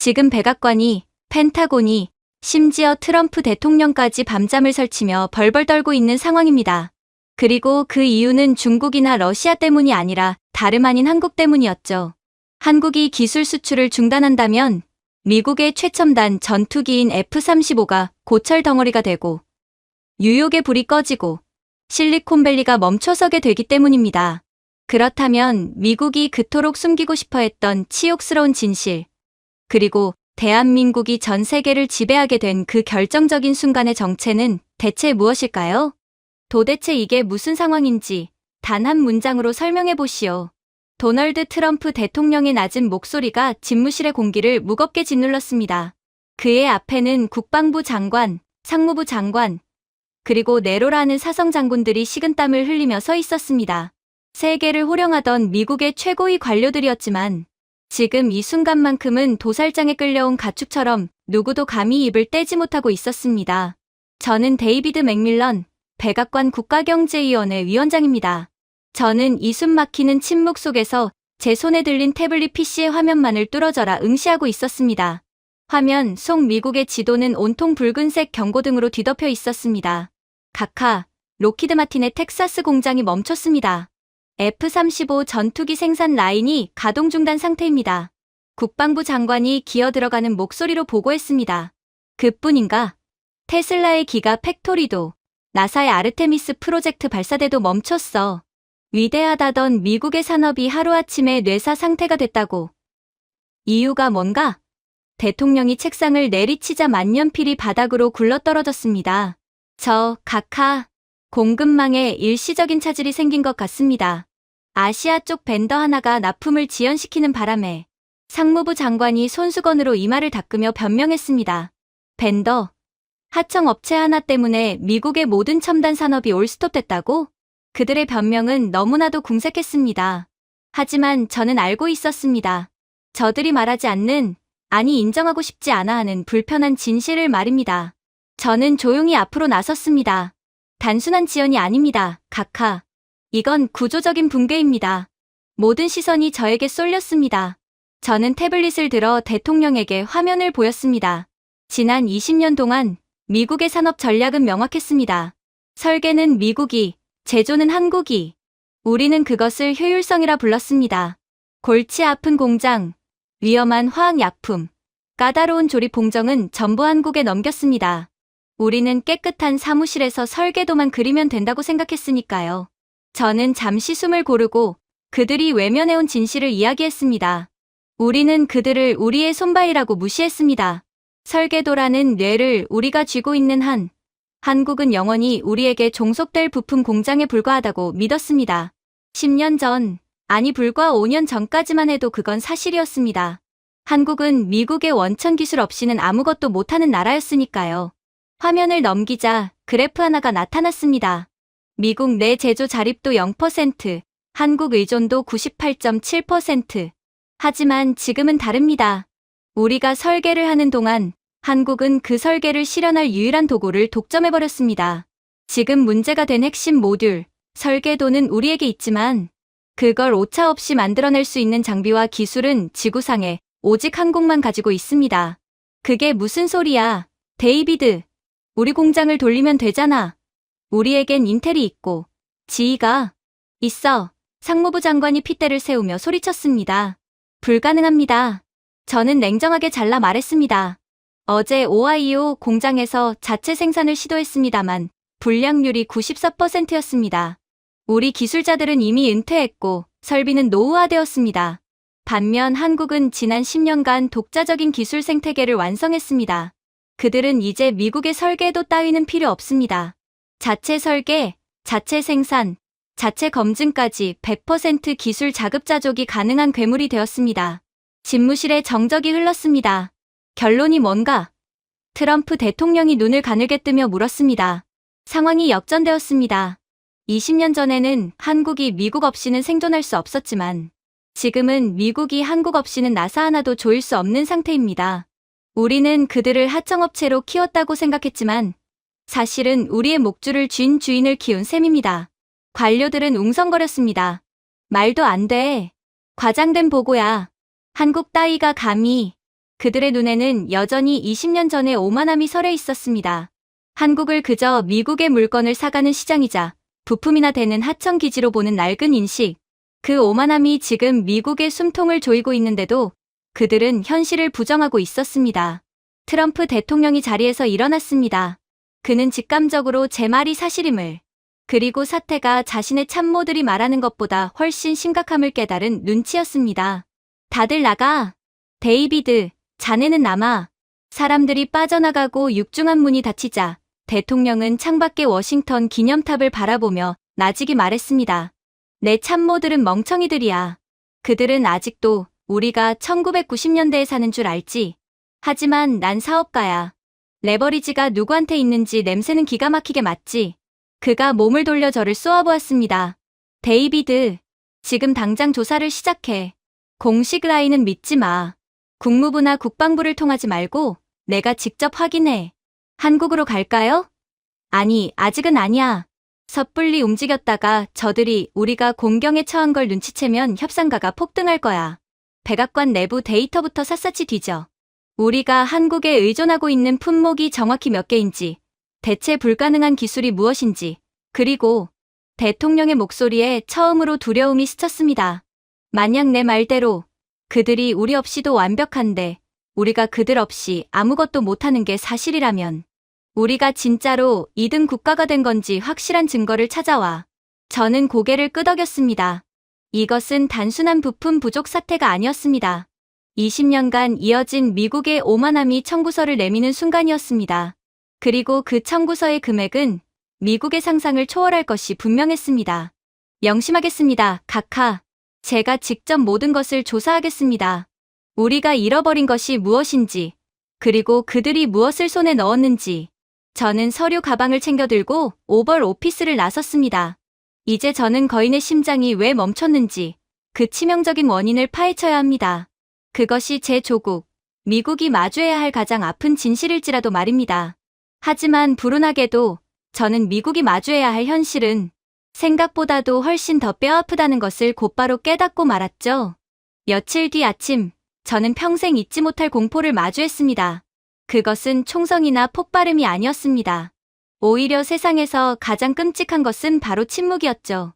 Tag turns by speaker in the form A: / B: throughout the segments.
A: 지금 백악관이, 펜타곤이, 심지어 트럼프 대통령까지 밤잠을 설치며 벌벌 떨고 있는 상황입니다. 그리고 그 이유는 중국이나 러시아 때문이 아니라 다름 아닌 한국 때문이었죠. 한국이 기술 수출을 중단한다면 미국의 최첨단 전투기인 F-35가 고철 덩어리가 되고 뉴욕의 불이 꺼지고 실리콘밸리가 멈춰서게 되기 때문입니다. 그렇다면 미국이 그토록 숨기고 싶어 했던 치욕스러운 진실, 그리고 대한민국이 전 세계를 지배하게 된 그 결정적인 순간의 정체는 대체 무엇일까요? 도대체 이게 무슨 상황인지 단 한 문장으로 설명해 보시오. 도널드 트럼프 대통령의 낮은 목소리가 집무실의 공기를 무겁게 짓눌렀습니다. 그의 앞에는 국방부 장관, 상무부 장관, 그리고 네로라는 사성 장군들이 식은땀을 흘리며 서 있었습니다. 세계를 호령하던 미국의 최고위 관료들이었지만 지금 이 순간만큼은 도살장에 끌려온 가축처럼 누구도 감히 입을 떼지 못하고 있었습니다. 저는 데이비드 맥밀런, 백악관 국가경제위원회 위원장입니다. 저는 이 숨 막히는 침묵 속에서 제 손에 들린 태블릿 PC의 화면만을 뚫어져라 응시하고 있었습니다. 화면 속 미국의 지도는 온통 붉은색 경고등으로 뒤덮여 있었습니다. 각하, 록히드 마틴의 텍사스 공장이 멈췄습니다. F-35 전투기 생산 라인이 가동 중단 상태입니다. 국방부 장관이 기어 들어가는 목소리로 보고했습니다. 그뿐인가? 테슬라의 기가 팩토리도, 나사의 아르테미스 프로젝트 발사대도 멈췄어. 위대하다던 미국의 산업이 하루아침에 뇌사 상태가 됐다고. 이유가 뭔가? 대통령이 책상을 내리치자 만년필이 바닥으로 굴러떨어졌습니다. 각하, 공급망에 일시적인 차질이 생긴 것 같습니다. 아시아 쪽 벤더 하나가 납품을 지연시키는 바람에 상무부 장관이 손수건으로 이마를 닦으며 변명했습니다. 벤더, 하청업체 하나 때문에 미국의 모든 첨단 산업이 올스톱됐다고? 그들의 변명은 너무나도 궁색했습니다. 하지만 저는 알고 있었습니다. 저들이 말하지 않는, 아니 인정하고 싶지 않아 하는 불편한 진실을 말입니다. 저는 조용히 앞으로 나섰습니다. 단순한 지연이 아닙니다, 각하. 이건 구조적인 붕괴입니다. 모든 시선이 저에게 쏠렸습니다. 저는 태블릿을 들어 대통령에게 화면을 보였습니다. 지난 20년 동안 미국의 산업 전략은 명확했습니다. 설계는 미국이, 제조는 한국이. 우리는 그것을 효율성이라 불렀습니다. 골치 아픈 공장, 위험한 화학약품, 까다로운 조립 공정은 전부 한국에 넘겼습니다. 우리는 깨끗한 사무실에서 설계도만 그리면 된다고 생각했으니까요. 저는 잠시 숨을 고르고 그들이 외면해온 진실을 이야기했습니다. 우리는 그들을 우리의 손발이라고 무시했습니다. 설계도라는 뇌를 우리가 쥐고 있는 한, 한국은 영원히 우리에게 종속될 부품 공장에 불과하다고 믿었습니다. 10년 전, 아니 불과 5년 전까지만 해도 그건 사실이었습니다. 한국은 미국의 원천 기술 없이는 아무것도 못하는 나라였으니까요. 화면을 넘기자 그래프 하나가 나타났습니다. 미국 내 제조 자립도 0%, 한국 의존도 98.7%. 하지만 지금은 다릅니다. 우리가 설계를 하는 동안 한국은 그 설계를 실현할 유일한 도구를 독점해버렸습니다. 지금 문제가 된 핵심 모듈, 설계도는 우리에게 있지만 그걸 오차 없이 만들어낼 수 있는 장비와 기술은 지구상에 오직 한국만 가지고 있습니다. 그게 무슨 소리야, 데이비드. 우리 공장을 돌리면 되잖아. 우리에겐 인텔이 있고 지휘가 있어. 상무부 장관이 핏대를 세우며 소리쳤습니다. 불가능합니다. 저는 냉정하게 잘라 말했습니다. 어제 오하이오 공장에서 자체 생산을 시도했습니다만 불량률이 94%였습니다. 우리 기술자들은 이미 은퇴했고 설비는 노후화되었습니다. 반면 한국은 지난 10년간 독자적인 기술 생태계를 완성했습니다. 그들은 이제 미국의 설계도 따위는 필요 없습니다. 자체 설계, 자체 생산, 자체 검증까지 100% 기술 자급자족이 가능한 괴물이 되었습니다. 집무실에 정적이 흘렀습니다. 결론이 뭔가? 트럼프 대통령이 눈을 가늘게 뜨며 물었습니다. 상황이 역전되었습니다. 20년 전에는 한국이 미국 없이는 생존할 수 없었지만 지금은 미국이 한국 없이는 나사 하나도 조일 수 없는 상태입니다. 우리는 그들을 하청업체로 키웠다고 생각했지만 사실은 우리의 목줄을 쥔 주인을 키운 셈입니다. 관료들은 웅성거렸습니다. 말도 안 돼. 과장된 보고야. 한국 따위가 감히. 그들의 눈에는 여전히 20년 전의 오만함이 서려 있었습니다. 한국을 그저 미국의 물건을 사가는 시장이자 부품이나 되는 하청기지로 보는 낡은 인식. 그 오만함이 지금 미국의 숨통을 조이고 있는데도 그들은 현실을 부정하고 있었습니다. 트럼프 대통령이 자리에서 일어났습니다. 그는 직감적으로 제 말이 사실임을, 그리고 사태가 자신의 참모들이 말하는 것보다 훨씬 심각함을 깨달은 눈치였습니다. 다들 나가. 데이비드, 자네는 남아. 사람들이 빠져나가고 육중한 문이 닫히자 대통령은 창밖의 워싱턴 기념탑을 바라보며 나직이 말했습니다. 내 참모들은 멍청이들이야. 그들은 아직도 우리가 1990년대에 사는 줄 알지. 하지만 난 사업가야. 레버리지가 누구한테 있는지 냄새는 기가 막히게 맡지. 그가 몸을 돌려 저를 쏘아보았습니다. 데이비드, 지금 당장 조사를 시작해. 공식 라인은 믿지 마. 국무부나 국방부를 통하지 말고 내가 직접 확인해. 한국으로 갈까요? 아니, 아직은 아니야. 섣불리 움직였다가 저들이 우리가 공경에 처한 걸 눈치채면 협상가가 폭등할 거야. 백악관 내부 데이터부터 샅샅이 뒤져. 우리가 한국에 의존하고 있는 품목이 정확히 몇 개인지, 대체 불가능한 기술이 무엇인지, 그리고 대통령의 목소리에 처음으로 두려움이 스쳤습니다. 만약 내 말대로 그들이 우리 없이도 완벽한데 우리가 그들 없이 아무것도 못하는 게 사실이라면 우리가 진짜로 2등 국가가 된 건지 확실한 증거를 찾아와. 저는 고개를 끄덕였습니다. 이것은 단순한 부품 부족 사태가 아니었습니다. 20년간 이어진 미국의 오만함이 청구서를 내미는 순간이었습니다. 그리고 그 청구서의 금액은 미국의 상상을 초월할 것이 분명했습니다. 명심하겠습니다, 각하. 제가 직접 모든 것을 조사하겠습니다. 우리가 잃어버린 것이 무엇인지, 그리고 그들이 무엇을 손에 넣었는지. 저는 서류 가방을 챙겨 들고 오벌 오피스를 나섰습니다. 이제 저는 거인의 심장이 왜 멈췄는지 그 치명적인 원인을 파헤쳐야 합니다. 그것이 제 조국, 미국이 마주해야 할 가장 아픈 진실일지라도 말입니다. 하지만 불운하게도 저는 미국이 마주해야 할 현실은 생각보다도 훨씬 더 뼈아프다는 것을 곧바로 깨닫고 말았죠. 며칠 뒤 아침, 저는 평생 잊지 못할 공포를 마주했습니다. 그것은 총성이나 폭발음이 아니었습니다. 오히려 세상에서 가장 끔찍한 것은 바로 침묵이었죠.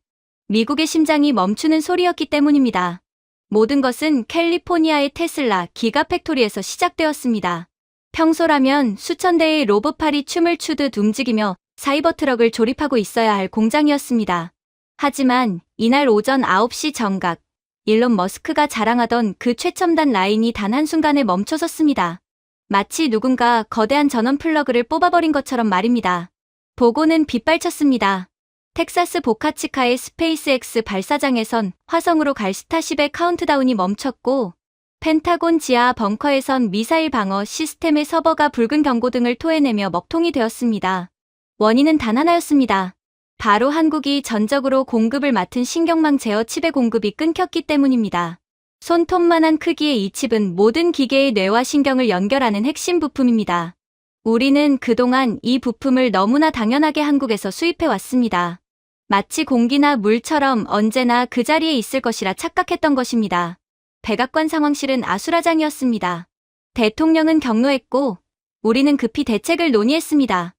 A: 미국의 심장이 멈추는 소리였기 때문입니다. 모든 것은 캘리포니아의 테슬라 기가팩토리에서 시작되었습니다. 평소라면 수천 대의 로봇팔이 춤을 추듯 움직이며 사이버트럭을 조립하고 있어야 할 공장이었습니다. 하지만 이날 오전 9시 정각, 일론 머스크가 자랑하던 그 최첨단 라인이 단 한순간에 멈춰섰습니다. 마치 누군가 거대한 전원 플러그를 뽑아버린 것처럼 말입니다. 보고는 빗발쳤습니다. 텍사스 보카치카의 스페이스X 발사장에선 화성으로 갈 스타쉽의 카운트다운이 멈췄고, 펜타곤 지하 벙커에선 미사일 방어 시스템의 서버가 붉은 경고등을 토해내며 먹통이 되었습니다. 원인은 단 하나였습니다. 바로 한국이 전적으로 공급을 맡은 신경망 제어 칩의 공급이 끊겼기 때문입니다. 손톱만한 크기의 이 칩은 모든 기계의 뇌와 신경을 연결하는 핵심 부품입니다. 우리는 그동안 이 부품을 너무나 당연하게 한국에서 수입해 왔습니다. 마치 공기나 물처럼 언제나 그 자리에 있을 것이라 착각했던 것입니다. 백악관 상황실은 아수라장이었습니다. 대통령은 격노했고 우리는 급히 대책을 논의했습니다.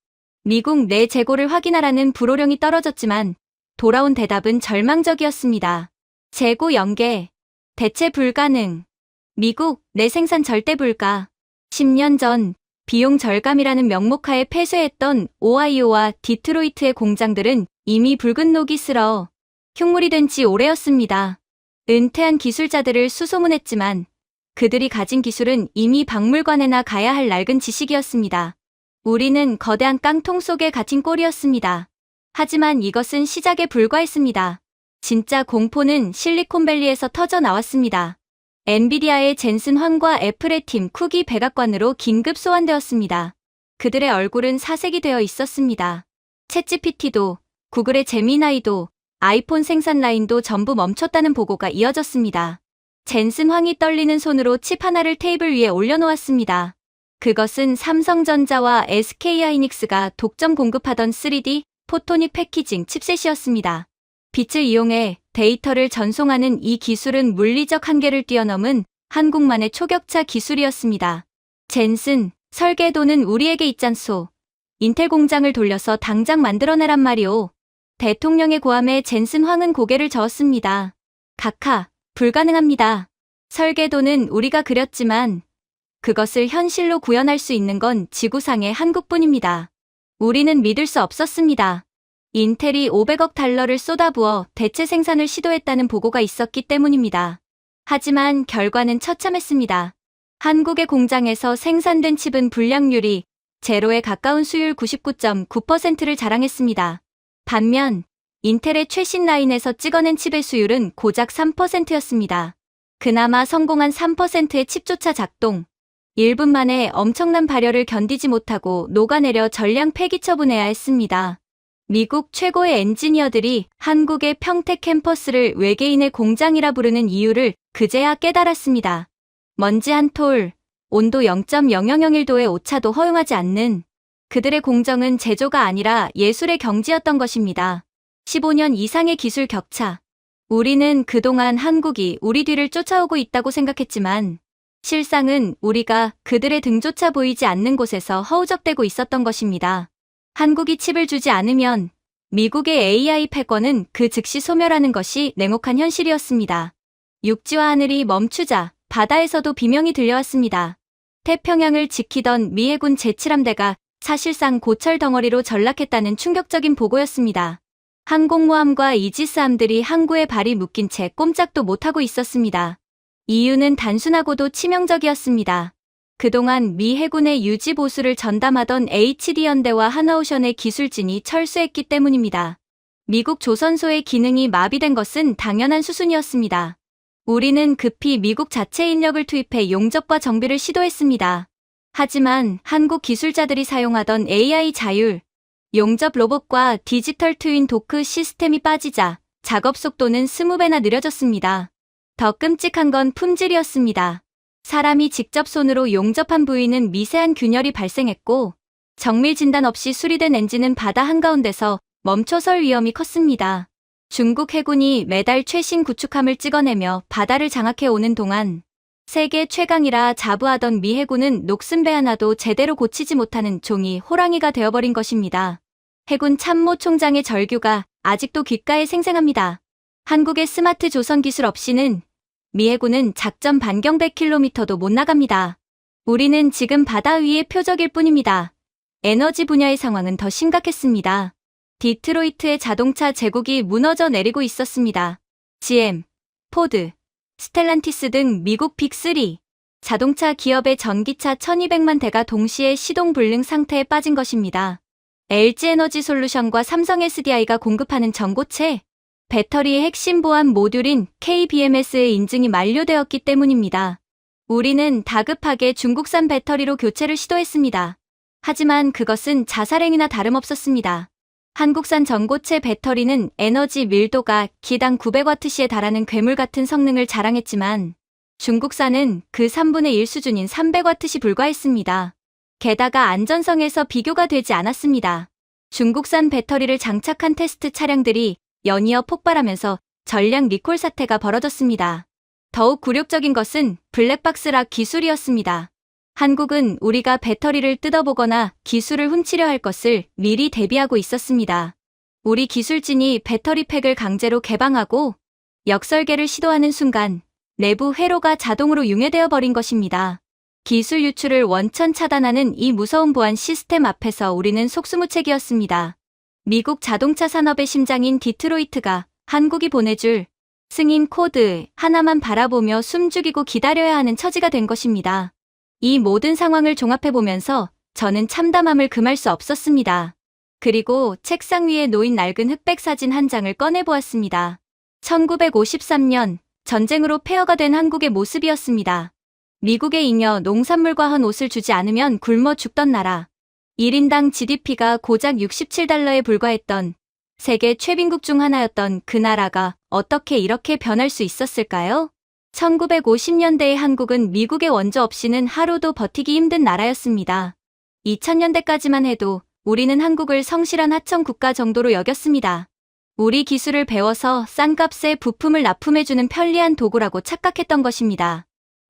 A: 미국 내 재고를 확인하라는 불호령이 떨어졌지만 돌아온 대답은 절망적이었습니다. 재고 연계, 대체 불가능. 미국 내 생산 절대 불가. 10년 전 비용 절감이라는 명목하에 폐쇄했던 오하이오와 디트로이트의 공장들은 이미 붉은 녹이 슬어 흉물이 된 지 오래였습니다. 은퇴한 기술자들을 수소문했지만 그들이 가진 기술은 이미 박물관에나 가야 할 낡은 지식이었습니다. 우리는 거대한 깡통 속에 갇힌 꼴이었습니다. 하지만 이것은 시작에 불과했습니다. 진짜 공포는 실리콘밸리에서 터져 나왔습니다. 엔비디아의 젠슨 황과 애플의 팀 쿡이 백악관으로 긴급 소환되었습니다. 그들의 얼굴은 사색이 되어 있었습니다. 챗GPT도, 구글의 제미나이도, 아이폰 생산 라인도 전부 멈췄다는 보고가 이어졌습니다. 젠슨 황이 떨리는 손으로 칩 하나를 테이블 위에 올려놓았습니다. 그것은 삼성전자와 SK하이닉스가 독점 공급하던 3D 포토닉 패키징 칩셋이었습니다. 빛을 이용해 데이터를 전송하는 이 기술은 물리적 한계를 뛰어넘은 한국만의 초격차 기술이었습니다. 젠슨, 설계도는 우리에게 있잖소. 인텔 공장을 돌려서 당장 만들어내란 말이오. 대통령의 고함에 젠슨 황은 고개를 저었습니다. 각하, 불가능합니다. 설계도는 우리가 그렸지만 그것을 현실로 구현할 수 있는 건 지구상의 한국뿐입니다. 우리는 믿을 수 없었습니다. 인텔이 500억 달러를 쏟아부어 대체 생산을 시도했다는 보고가 있었기 때문입니다. 하지만 결과는 처참했습니다. 한국의 공장에서 생산된 칩은 불량률이 제로에 가까운 수율 99.9%를 자랑했습니다. 반면 인텔의 최신 라인에서 찍어낸 칩의 수율은 고작 3%였습니다. 그나마 성공한 3%의 칩조차 작동. 1분 만에 엄청난 발열을 견디지 못하고 녹아내려 전량 폐기 처분해야 했습니다. 미국 최고의 엔지니어들이 한국의 평택 캠퍼스를 외계인의 공장이라 부르는 이유를 그제야 깨달았습니다. 먼지 한 톨, 온도 0.0001도의 오차도 허용하지 않는 그들의 공정은 제조가 아니라 예술의 경지였던 것입니다. 15년 이상의 기술 격차. 우리는 그동안 한국이 우리 뒤를 쫓아오고 있다고 생각했지만 실상은 우리가 그들의 등조차 보이지 않는 곳에서 허우적대고 있었던 것입니다. 한국이 칩을 주지 않으면 미국의 AI 패권은 그 즉시 소멸하는 것이 냉혹한 현실이었습니다. 육지와 하늘이 멈추자 바다에서도 비명이 들려왔습니다. 태평양을 지키던 미 해군 제7함대가 사실상 고철 덩어리로 전락했다는 충격적인 보고였습니다. 항공모함과 이지스함들이 항구에 발이 묶인 채 꼼짝도 못하고 있었습니다. 이유는 단순하고도 치명적이었습니다. 그동안 미 해군의 유지 보수를 전담하던 HD연대와 하나오션의 기술진이 철수했기 때문입니다. 미국 조선소의 기능이 마비된 것은 당연한 수순이었습니다. 우리는 급히 미국 자체 인력을 투입해 용접과 정비를 시도했습니다. 하지만 한국 기술자들이 사용하던 AI 자율, 용접 로봇과 디지털 트윈 도크 시스템이 빠지자 작업 속도는 20배나 느려졌습니다. 더 끔찍한 건 품질이었습니다. 사람이 직접 손으로 용접한 부위는 미세한 균열이 발생했고 정밀 진단 없이 수리된 엔진은 바다 한가운데서 멈춰설 위험이 컸습니다. 중국 해군이 매달 최신 구축함을 찍어내며 바다를 장악해 오는 동안 세계 최강이라 자부하던 미 해군은 녹슨 배 하나도 제대로 고치지 못하는 종이 호랑이가 되어버린 것입니다. 해군 참모총장의 절규가 아직도 귓가에 생생합니다. 한국의 스마트 조선 기술 없이는 미 해군은 작전 반경 100km도 못 나갑니다. 우리는 지금 바다 위의 표적일 뿐입니다. 에너지 분야의 상황은 더 심각했습니다. 디트로이트의 자동차 제국이 무너져 내리고 있었습니다. GM, 포드, 스텔란티스 등 미국 빅3 자동차 기업의 전기차 1200만 대가 동시에 시동 불능 상태에 빠진 것입니다. LG에너지솔루션과 삼성 SDI가 공급하는 전고체, 배터리의 핵심 보안 모듈인 KBMS의 인증이 만료되었기 때문입니다. 우리는 다급하게 중국산 배터리로 교체를 시도했습니다. 하지만 그것은 자살행위나 다름없었습니다. 한국산 전고체 배터리는 에너지 밀도가 기당 900W시에 달하는 괴물 같은 성능을 자랑했지만 중국산은 그 3분의 1 수준인 300W시 불과했습니다. 게다가 안전성에서 비교가 되지 않았습니다. 중국산 배터리를 장착한 테스트 차량들이 연이어 폭발하면서 전량 리콜 사태가 벌어졌습니다. 더욱 굴욕적인 것은 블랙박스락 기술이었습니다. 한국은 우리가 배터리를 뜯어보거나 기술을 훔치려 할 것을 미리 대비하고 있었습니다. 우리 기술진이 배터리 팩을 강제로 개방하고 역설계를 시도하는 순간 내부 회로가 자동으로 융해되어 버린 것입니다. 기술 유출을 원천 차단하는 이 무서운 보안 시스템 앞에서 우리는 속수무책이었습니다. 미국 자동차 산업의 심장인 디트로이트가 한국이 보내줄 승인 코드 하나만 바라보며 숨죽이고 기다려야 하는 처지가 된 것입니다. 이 모든 상황을 종합해보면서 저는 참담함을 금할 수 없었습니다. 그리고 책상 위에 놓인 낡은 흑백 사진 한 장을 꺼내보았습니다. 1953년 전쟁으로 폐허가 된 한국의 모습이었습니다. 미국의 잉여 농산물과 헌 옷을 주지 않으면 굶어 죽던 나라. 1인당 GDP가 고작 $67에 불과했던 세계 최빈국 중 하나였던 그 나라가 어떻게 이렇게 변할 수 있었을까요? 1950년대의 한국은 미국의 원조 없이는 하루도 버티기 힘든 나라였습니다. 2000년대까지만 해도 우리는 한국을 성실한 하청 국가 정도로 여겼습니다. 우리 기술을 배워서 싼 값에 부품을 납품해주는 편리한 도구라고 착각했던 것입니다.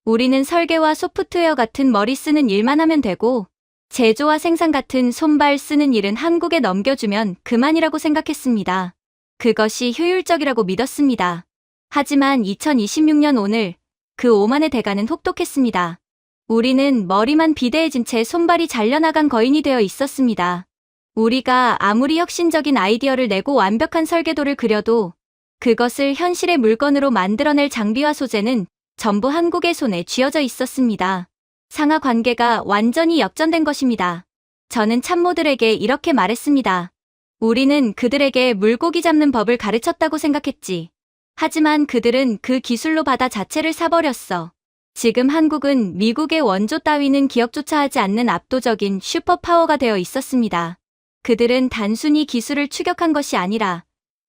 A: 우리는 설계와 소프트웨어 같은 머리 쓰는 일만 하면 되고 제조와 생산 같은 손발 쓰는 일은 한국에 넘겨주면 그만이라고 생각했습니다. 그것이 효율적이라고 믿었습니다. 하지만 2026년 오늘 그 오만의 대가는 혹독했습니다. 우리는 머리만 비대해진 채 손발이 잘려나간 거인이 되어 있었습니다. 우리가 아무리 혁신적인 아이디어를 내고 완벽한 설계도를 그려도 그것을 현실의 물건으로 만들어낼 장비와 소재는 전부 한국의 손에 쥐어져 있었습니다. 상하 관계가 완전히 역전된 것입니다. 저는 참모들에게 이렇게 말했습니다. 우리는 그들에게 물고기 잡는 법을 가르쳤다고 생각했지. 하지만 그들은 그 기술로 바다 자체를 사버렸어. 지금 한국은 미국의 원조 따위는 기억조차 하지 않는 압도적인 슈퍼파워가 되어 있었습니다. 그들은 단순히 기술을 추격한 것이 아니라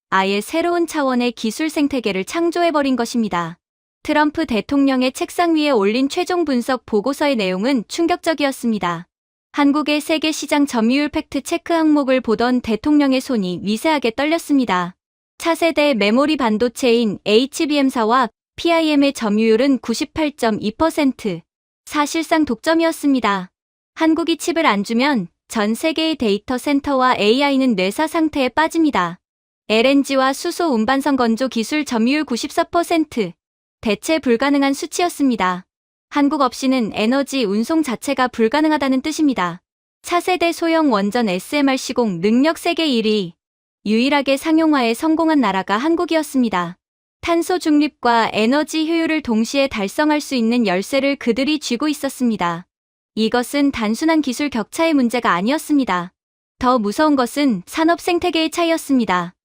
A: 아예 새로운 차원의 기술 생태계를 창조해버린 것입니다. 트럼프 대통령의 책상 위에 올린 최종 분석 보고서의 내용은 충격적이었습니다. 한국의 세계 시장 점유율 팩트 체크 항목을 보던 대통령의 손이 미세하게 떨렸습니다. 차세대 메모리 반도체인 HBM사와 PIM의 점유율은 98.2%. 사실상 독점이었습니다. 한국이 칩을 안 주면 전 세계의 데이터 센터와 AI는 뇌사 상태에 빠집니다. LNG와 수소 운반선 건조 기술 점유율 94%. 대체 불가능한 수치였습니다. 한국 없이는 에너지 운송 자체가 불가능하다는 뜻입니다. 차세대 소형 원전 SMR 시공 능력 세계 1위. 유일하게 상용화에 성공한 나라가 한국이었습니다. 탄소 중립과 에너지 효율을 동시에 달성할 수 있는 열쇠를 그들이 쥐고 있었습니다. 이것은 단순한 기술 격차의 문제가 아니었습니다. 더 무서운 것은 산업 생태계의 차이였습니다.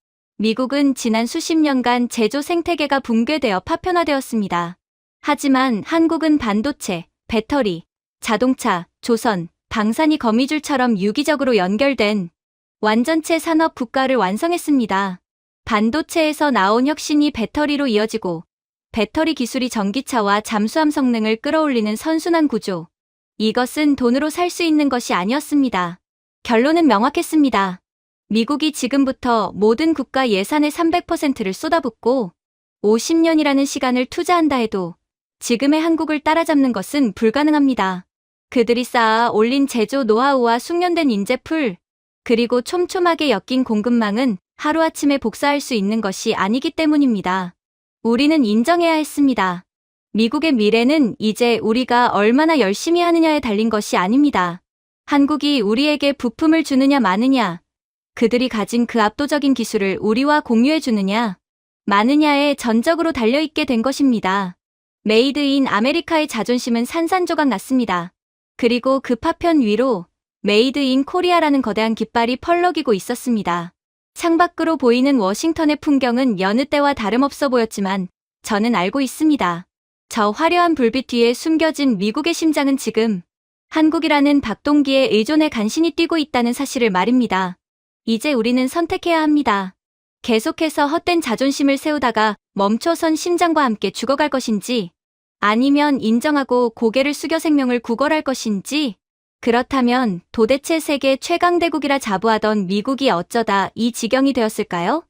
A: 미국은 지난 수십 년간 제조 생태계가 붕괴되어 파편화되었습니다. 하지만 한국은 반도체, 배터리, 자동차, 조선, 방산이 거미줄처럼 유기적으로 연결된 완전체 산업 국가를 완성했습니다. 반도체에서 나온 혁신이 배터리로 이어지고 배터리 기술이 전기차와 잠수함 성능을 끌어올리는 선순환 구조. 이것은 돈으로 살 수 있는 것이 아니었습니다. 결론은 명확했습니다. 미국이 지금부터 모든 국가 예산의 300%를 쏟아붓고 50년이라는 시간을 투자한다 해도 지금의 한국을 따라잡는 것은 불가능합니다. 그들이 쌓아 올린 제조 노하우와 숙련된 인재풀, 그리고 촘촘하게 엮인 공급망은 하루아침에 복사할 수 있는 것이 아니기 때문입니다. 우리는 인정해야 했습니다. 미국의 미래는 이제 우리가 얼마나 열심히 하느냐에 달린 것이 아닙니다. 한국이 우리에게 부품을 주느냐 마느냐, 그들이 가진 그 압도적인 기술을 우리와 공유해 주느냐, 마느냐에 전적으로 달려있게 된 것입니다. 메이드 인 아메리카의 자존심은 산산조각 났습니다. 그리고 그 파편 위로 메이드 인 코리아라는 거대한 깃발이 펄럭이고 있었습니다. 창밖으로 보이는 워싱턴의 풍경은 여느 때와 다름없어 보였지만 저는 알고 있습니다. 저 화려한 불빛 뒤에 숨겨진 미국의 심장은 지금 한국이라는 박동기에 의존해 간신히 뛰고 있다는 사실을 말입니다. 이제 우리는 선택해야 합니다. 계속해서 헛된 자존심을 세우다가 멈춰선 심장과 함께 죽어갈 것인지, 아니면 인정하고 고개를 숙여 생명을 구걸할 것인지, 그렇다면 도대체 세계 최강대국이라 자부하던 미국이 어쩌다 이 지경이 되었을까요?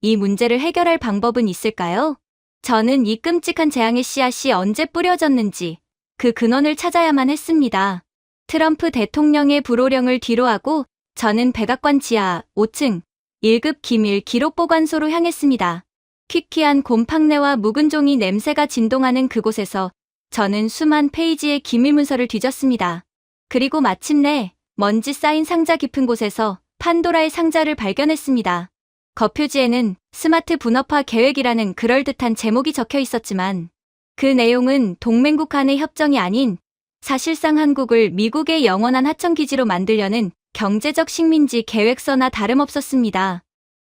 A: 이 문제를 해결할 방법은 있을까요? 저는 이 끔찍한 재앙의 씨앗이 언제 뿌려졌는지 그 근원을 찾아야만 했습니다. 트럼프 대통령의 불호령을 뒤로하고 저는 백악관 지하 5층 1급 기밀 기록보관소로 향했습니다. 퀴퀴한 곰팡내와 묵은 종이 냄새가 진동하는 그곳에서 저는 수만 페이지의 기밀 문서를 뒤졌습니다. 그리고 마침내 먼지 쌓인 상자 깊은 곳에서 판도라의 상자를 발견했습니다. 겉표지에는 스마트 분업화 계획이라는 그럴듯한 제목이 적혀 있었지만 그 내용은 동맹국 간의 협정이 아닌 사실상 한국을 미국의 영원한 하청기지로 만들려는 경제적 식민지 계획서나 다름없었습니다.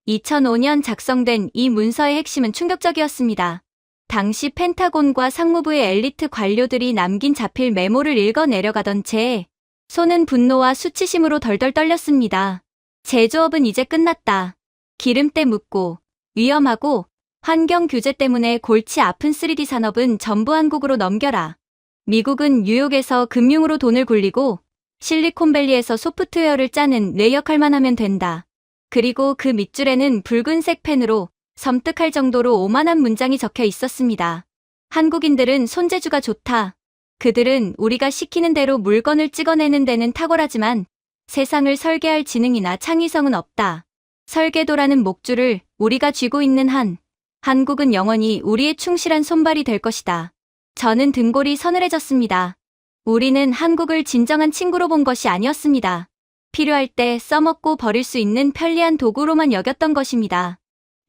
A: 2005년 작성된 이 문서의 핵심은 충격적이었습니다. 당시 펜타곤과 상무부의 엘리트 관료들이 남긴 자필 메모를 읽어 내려가던 제 손은 분노와 수치심으로 덜덜 떨렸습니다. 제조업은 이제 끝났다. 기름때 묻고 위험하고 환경 규제 때문에 골치 아픈 3D 산업은 전부 한국으로 넘겨라. 미국은 뉴욕에서 금융으로 돈을 굴리고 실리콘밸리에서 소프트웨어를 짜는 뇌 역할만 하면 된다. 그리고 그 밑줄에는 붉은색 펜으로 섬뜩할 정도로 오만한 문장이 적혀 있었습니다. 한국인들은 손재주가 좋다. 그들은 우리가 시키는 대로 물건을 찍어내는 데는 탁월하지만 세상을 설계할 지능이나 창의성은 없다. 설계도라는 목줄을 우리가 쥐고 있는 한, 한국은 영원히 우리의 충실한 손발이 될 것이다. 저는 등골이 서늘해졌습니다. 우리는 한국을 진정한 친구로 본 것이 아니었습니다. 필요할 때 써먹고 버릴 수 있는 편리한 도구로만 여겼던 것입니다.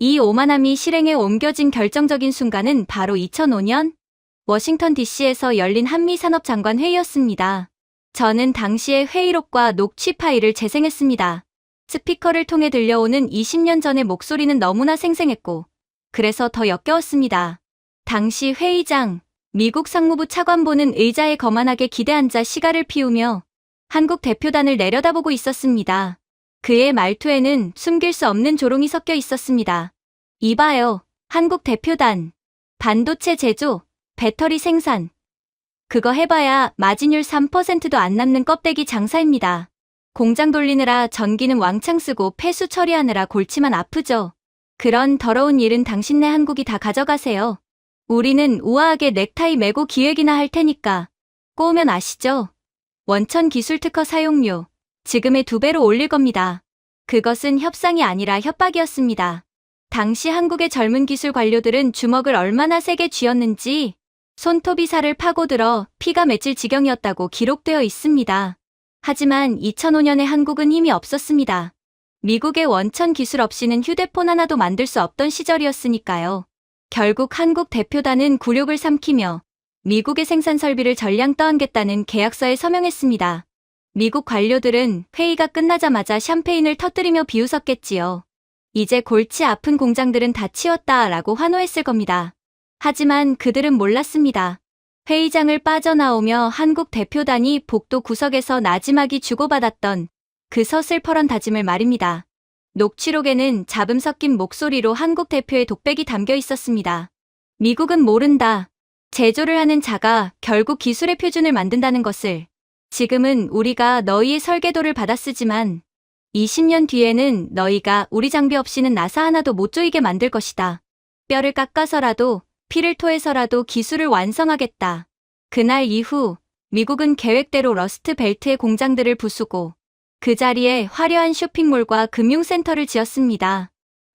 A: 이 오만함이 실행에 옮겨진 결정적인 순간은 바로 2005년 워싱턴 DC에서 열린 한미산업장관 회의였습니다. 저는 당시의 회의록과 녹취 파일을 재생했습니다. 스피커를 통해 들려오는 20년 전의 목소리는 너무나 생생했고 그래서 더 역겨웠습니다. 당시 회의장, 미국 상무부 차관보는 의자에 거만하게 기대앉아 시가를 피우며 한국 대표단을 내려다보고 있었습니다. 그의 말투에는 숨길 수 없는 조롱이 섞여 있었습니다. 이봐요, 한국 대표단. 반도체 제조, 배터리 생산. 그거 해봐야 마진율 3%도 안 남는 껍데기 장사입니다. 공장 돌리느라 전기는 왕창 쓰고 폐수 처리하느라 골치만 아프죠. 그런 더러운 일은 당신네 한국이 다 가져가세요. 우리는 우아하게 넥타이 매고 기획이나 할 테니까. 꼬우면 아시죠? 원천 기술 특허 사용료. 지금의 2배로 올릴 겁니다. 그것은 협상이 아니라 협박이었습니다. 당시 한국의 젊은 기술 관료들은 주먹을 얼마나 세게 쥐었는지 손톱이 살을 파고들어 피가 맺힐 지경이었다고 기록되어 있습니다. 하지만 2005년에 한국은 힘이 없었습니다. 미국의 원천 기술 없이는 휴대폰 하나도 만들 수 없던 시절이었으니까요. 결국 한국 대표단은 굴욕을 삼키며 미국의 생산 설비를 전량 떠안겠다는 계약서에 서명했습니다. 미국 관료들은 회의가 끝나자마자 샴페인을 터뜨리며 비웃었겠지요. 이제 골치 아픈 공장들은 다 치웠다라고 환호했을 겁니다. 하지만 그들은 몰랐습니다. 회의장을 빠져나오며 한국 대표단이 복도 구석에서 나지막이 주고받았던 그 서슬퍼런 다짐을 말입니다. 녹취록에는 잡음 섞인 목소리로 한국 대표의 독백이 담겨 있었습니다. 미국은 모른다. 제조를 하는 자가 결국 기술의 표준을 만든다는 것을. 지금은 우리가 너희의 설계도를 받아 쓰지만 20년 뒤에는 너희가 우리 장비 없이는 나사 하나도 못 조이게 만들 것이다. 뼈를 깎아서라도 피를 토해서라도 기술을 완성하겠다. 그날 이후 미국은 계획대로 러스트 벨트의 공장들을 부수고 그 자리에 화려한 쇼핑몰과 금융센터를 지었습니다.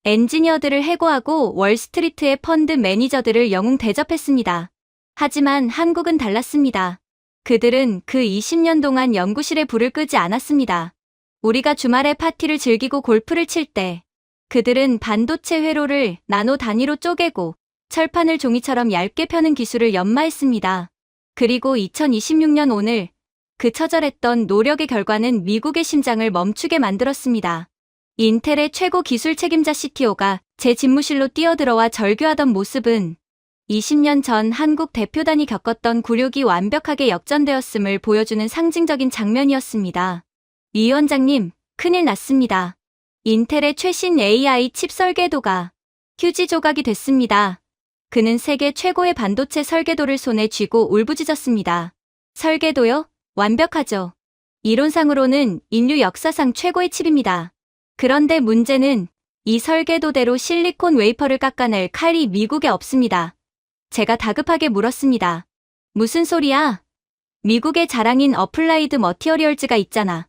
A: 엔지니어들을 해고하고 월스트리트의 펀드 매니저들을 영웅 대접했습니다. 하지만 한국은 달랐습니다. 그들은 그 20년 동안 연구실에 불을 끄지 않았습니다. 우리가 주말에 파티를 즐기고 골프를 칠 때 그들은 반도체 회로를 나노 단위로 쪼개고 철판을 종이처럼 얇게 펴는 기술을 연마했습니다. 그리고 2026년 오늘 그 처절했던 노력의 결과는 미국의 심장을 멈추게 만들었습니다. 인텔의 최고 기술 책임자 CTO가 제 집무실로 뛰어들어와 절규하던 모습은 20년 전 한국 대표단이 겪었던 굴욕이 완벽하게 역전되었음을 보여주는 상징적인 장면이었습니다. 이 위원장님, 큰일 났습니다. 인텔의 최신 AI 칩 설계도가 휴지 조각이 됐습니다. 그는 세계 최고의 반도체 설계도를 손에 쥐고 울부짖었습니다. 설계도요? 완벽하죠. 이론상으로는 인류 역사상 최고의 칩입니다. 그런데 문제는 이 설계도대로 실리콘 웨이퍼를 깎아낼 칼이 미국에 없습니다. 제가 다급하게 물었습니다. 무슨 소리야? 미국의 자랑인 어플라이드 머티어리얼즈가 있잖아.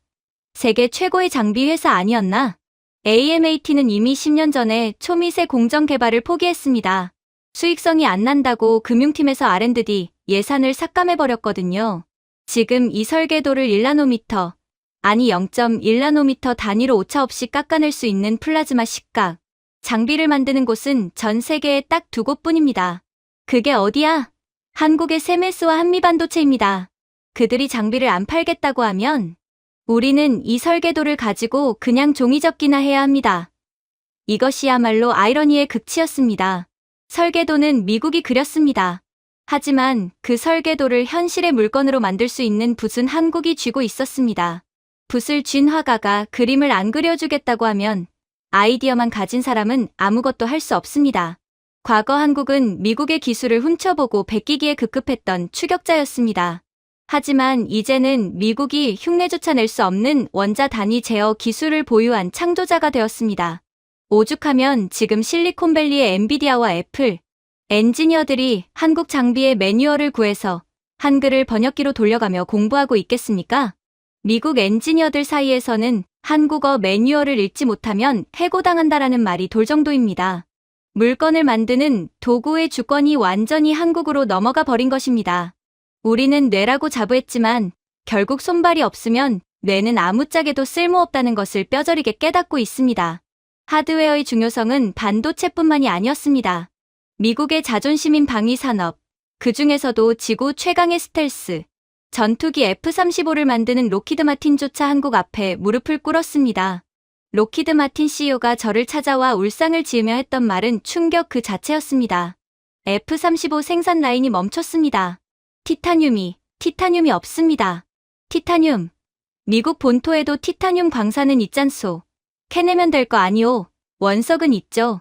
A: 세계 최고의 장비 회사 아니었나? AMAT는 이미 10년 전에 초미세 공정 개발을 포기했습니다. 수익성이 안 난다고 금융팀에서 R&D 예산을 삭감해버렸거든요. 지금 이 설계도를 1나노미터, 아니 0.1나노미터 단위로 오차없이 깎아낼 수 있는 플라즈마 식각 장비를 만드는 곳은 전 세계에 딱 2곳뿐입니다. 그게 어디야? 한국의 세메스와 한미반도체입니다. 그들이 장비를 안 팔겠다고 하면 우리는 이 설계도를 가지고 그냥 종이접기나 해야 합니다. 이것이야말로 아이러니의 극치였습니다. 설계도는 미국이 그렸습니다. 하지만 그 설계도를 현실의 물건으로 만들 수 있는 붓은 한국이 쥐고 있었습니다. 붓을 쥔 화가가 그림을 안 그려주겠다고 하면 아이디어만 가진 사람은 아무것도 할 수 없습니다. 과거 한국은 미국의 기술을 훔쳐보고 베끼기에 급급했던 추격자였습니다. 하지만 이제는 미국이 흉내조차 낼 수 없는 원자 단위 제어 기술을 보유한 창조자가 되었습니다. 오죽하면 지금 실리콘밸리의 엔비디아와 애플, 엔지니어들이 한국 장비의 매뉴얼을 구해서 한글을 번역기로 돌려가며 공부하고 있겠습니까? 미국 엔지니어들 사이에서는 한국어 매뉴얼을 읽지 못하면 해고당한다라는 말이 돌 정도입니다. 물건을 만드는 도구의 주권이 완전히 한국으로 넘어가 버린 것입니다. 우리는 뇌라고 자부했지만 결국 손발이 없으면 뇌는 아무짝에도 쓸모없다는 것을 뼈저리게 깨닫고 있습니다. 하드웨어의 중요성은 반도체뿐만이 아니었습니다. 미국의 자존심인 방위산업, 그 중에서도 지구 최강의 스텔스, 전투기 F-35를 만드는 록히드 마틴조차 한국 앞에 무릎을 꿇었습니다. 록히드 마틴 CEO가 저를 찾아와 울상을 지으며 했던 말은 충격 그 자체였습니다. F-35 생산 라인이 멈췄습니다. 티타늄이 없습니다. 티타늄. 미국 본토에도 티타늄 광산은 있잖소. 캐내면 될 거 아니오. 원석은 있죠.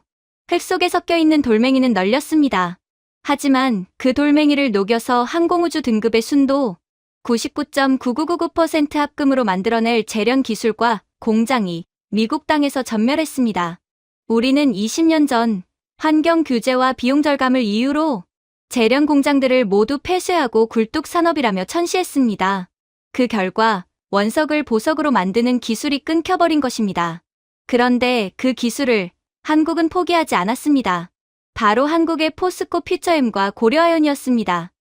A: 흙 속에 섞여있는 돌멩이는 널렸습니다. 하지만 그 돌멩이를 녹여서 항공우주 등급의 순도 99.9999% 합금으로 만들어낼 재련 기술과 공장이 미국 땅에서 전멸했습니다. 우리는 20년 전 환경 규제와 비용 절감을 이유로 재련 공장들을 모두 폐쇄하고 굴뚝 산업이라며 천시했습니다. 그 결과 원석을 보석으로 만드는 기술이 끊겨버린 것입니다. 그런데 그 기술을 한국은 포기하지 않았습니다. 바로 한국의 포스코 퓨처엠과 고려아연이었습니다.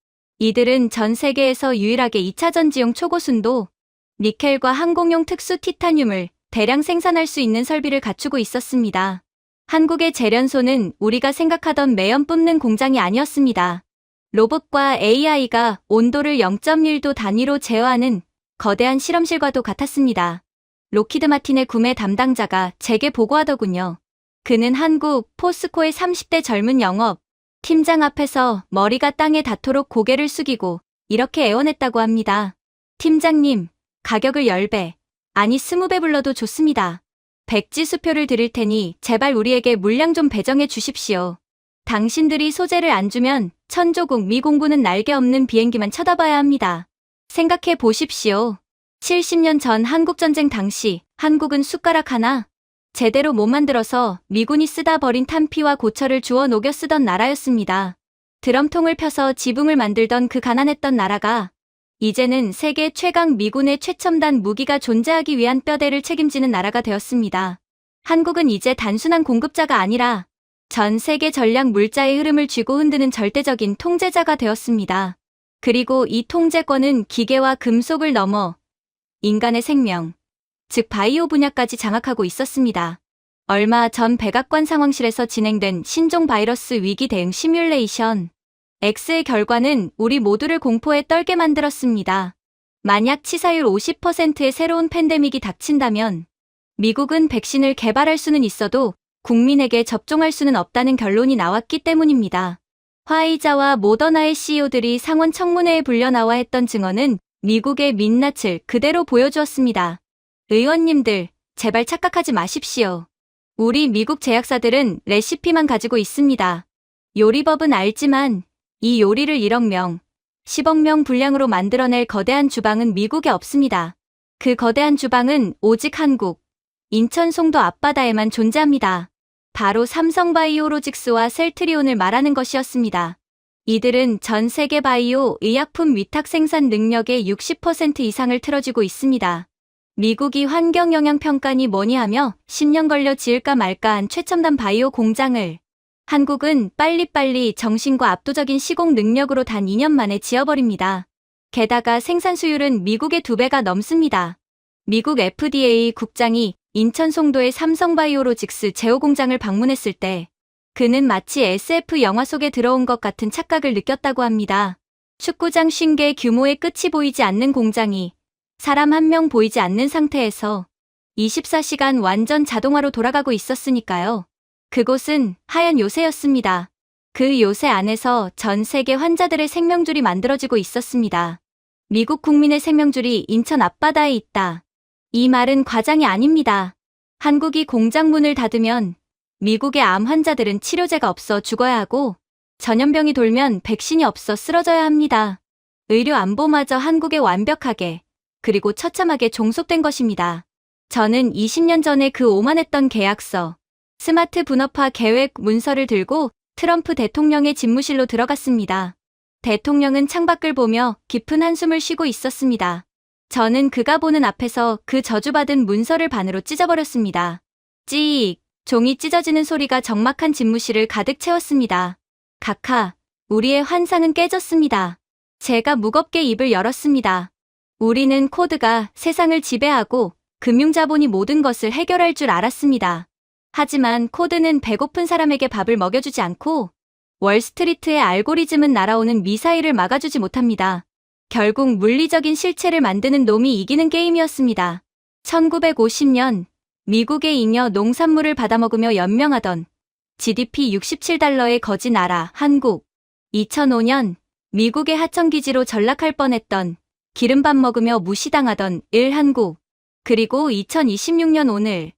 A: 이들은 전 세계에서 유일하게 2차 전지용 초고순도 니켈과 항공용 특수 티타늄을 대량 생산할 수 있는 설비를 갖추고 있었습니다. 한국의 재련소는 우리가 생각하던 매연 뿜는 공장이 아니었습니다. 로봇과 AI가 온도를 0.1도 단위로 제어하는 거대한 실험실과도 같았습니다. 록히드 마틴의 구매 담당자가 제게 보고하더군요. 그는 한국 포스코의 30대 젊은 영업 팀장 앞에서 머리가 땅에 닿도록 고개를 숙이고 이렇게 애원했다고 합니다. 팀장님, 가격을 10배, 아니 20배 불러도 좋습니다. 백지수표를 드릴 테니 제발 우리에게 물량 좀 배정해 주십시오. 당신들이 소재를 안 주면 천조국 미공군은 날개 없는 비행기만 쳐다봐야 합니다. 생각해 보십시오. 70년 전 한국전쟁 당시 한국은 숟가락 하나 제대로 못 만들어서 미군이 쓰다 버린 탄피와 고철을 주워 녹여 쓰던 나라였습니다. 드럼통을 펴서 지붕을 만들던 그 가난했던 나라가 이제는 세계 최강 미군의 최첨단 무기가 존재하기 위한 뼈대를 책임지는 나라가 되었습니다. 한국은 이제 단순한 공급자가 아니라 전 세계 전략 물자의 흐름을 쥐고 흔드는 절대적인 통제자가 되었습니다. 그리고 이 통제권은 기계와 금속을 넘어 인간의 생명, 즉 바이오 분야까지 장악하고 있었습니다. 얼마 전 백악관 상황실에서 진행된 신종 바이러스 위기 대응 시뮬레이션 X의 결과는 우리 모두를 공포에 떨게 만들었습니다. 만약 치사율 50%의 새로운 팬데믹이 닥친다면 미국은 백신을 개발할 수는 있어도 국민에게 접종할 수는 없다는 결론이 나왔기 때문입니다. 화이자와 모더나의 CEO들이 상원 청문회에 불려 나와 했던 증언은 미국의 민낯을 그대로 보여주었습니다. 의원님들, 제발 착각하지 마십시오. 우리 미국 제약사들은 레시피만 가지고 있습니다. 요리법은 알지만 이 요리를 1억 명, 10억 명 분량으로 만들어낼 거대한 주방은 미국에 없습니다. 그 거대한 주방은 오직 한국, 인천 송도 앞바다에만 존재합니다. 바로 삼성바이오로직스와 셀트리온을 말하는 것이었습니다. 이들은 전 세계 바이오 의약품 위탁 생산 능력의 60% 이상을 틀어쥐고 있습니다. 미국이 환경영향평가니 뭐니하며 10년 걸려 지을까 말까한 최첨단 바이오 공장을 한국은 빨리빨리 정신과 압도적인 시공 능력으로 단 2년 만에 지어버립니다. 게다가 생산 수율은 미국의 2배가 넘습니다. 미국 FDA 국장이 인천 송도의 삼성바이오로직스 제어공장을 방문했을 때 그는 마치 SF 영화 속에 들어온 것 같은 착각을 느꼈다고 합니다. 축구장 50개 규모의 끝이 보이지 않는 공장이 사람 한 명 보이지 않는 상태에서 24시간 완전 자동화로 돌아가고 있었으니까요. 그곳은 하얀 요새였습니다. 그 요새 안에서 전 세계 환자들의 생명줄이 만들어지고 있었습니다. 미국 국민의 생명줄이 인천 앞바다에 있다. 이 말은 과장이 아닙니다. 한국이 공장 문을 닫으면 미국의 암 환자들은 치료제가 없어 죽어야 하고 전염병이 돌면 백신이 없어 쓰러져야 합니다. 의료 안보마저 한국에 완벽하게 그리고 처참하게 종속된 것입니다. 저는 20년 전에 그 오만했던 계약서, 스마트 분업화 계획 문서를 들고 트럼프 대통령의 집무실로 들어갔습니다. 대통령은 창밖을 보며 깊은 한숨을 쉬고 있었습니다. 저는 그가 보는 앞에서 그 저주받은 문서를 반으로 찢어버렸습니다. 찌익, 종이 찢어지는 소리가 적막한 집무실을 가득 채웠습니다. 각하, 우리의 환상은 깨졌습니다. 제가 무겁게 입을 열었습니다. 우리는 코드가 세상을 지배하고 금융자본이 모든 것을 해결할 줄 알았습니다. 하지만 코드는 배고픈 사람에게 밥을 먹여주지 않고 월스트리트의 알고리즘은 날아오는 미사일을 막아주지 못합니다. 결국 물리적인 실체를 만드는 놈이 이기는 게임이었습니다. 1950년 미국의 잉여 농산물을 받아먹으며 연명하던 GDP 67달러의 거지 나라 한국. 2005년 미국의 하청기지로 전락할 뻔했던 기름밥 먹으며 무시당하던 한국. 그리고 2026년 오늘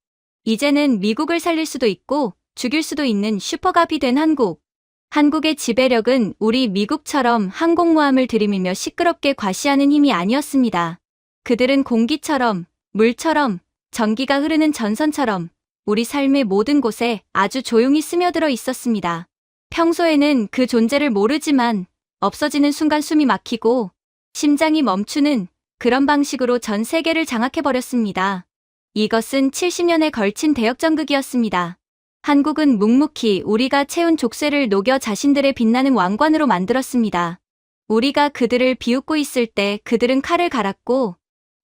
A: 이제는 미국을 살릴 수도 있고 죽일 수도 있는 슈퍼갑이 된 한국. 한국의 지배력은 우리 미국처럼 항공모함을 들이밀며 시끄럽게 과시하는 힘이 아니었습니다. 그들은 공기처럼, 물처럼, 전기가 흐르는 전선처럼 우리 삶의 모든 곳에 아주 조용히 스며들어 있었습니다. 평소에는 그 존재를 모르지만 없어지는 순간 숨이 막히고 심장이 멈추는 그런 방식으로 전 세계를 장악해버렸습니다. 이것은 70년에 걸친 대역전극이었습니다. 한국은 묵묵히 우리가 채운 족쇄를 녹여 자신들의 빛나는 왕관으로 만들었습니다. 우리가 그들을 비웃고 있을 때 그들은 칼을 갈았고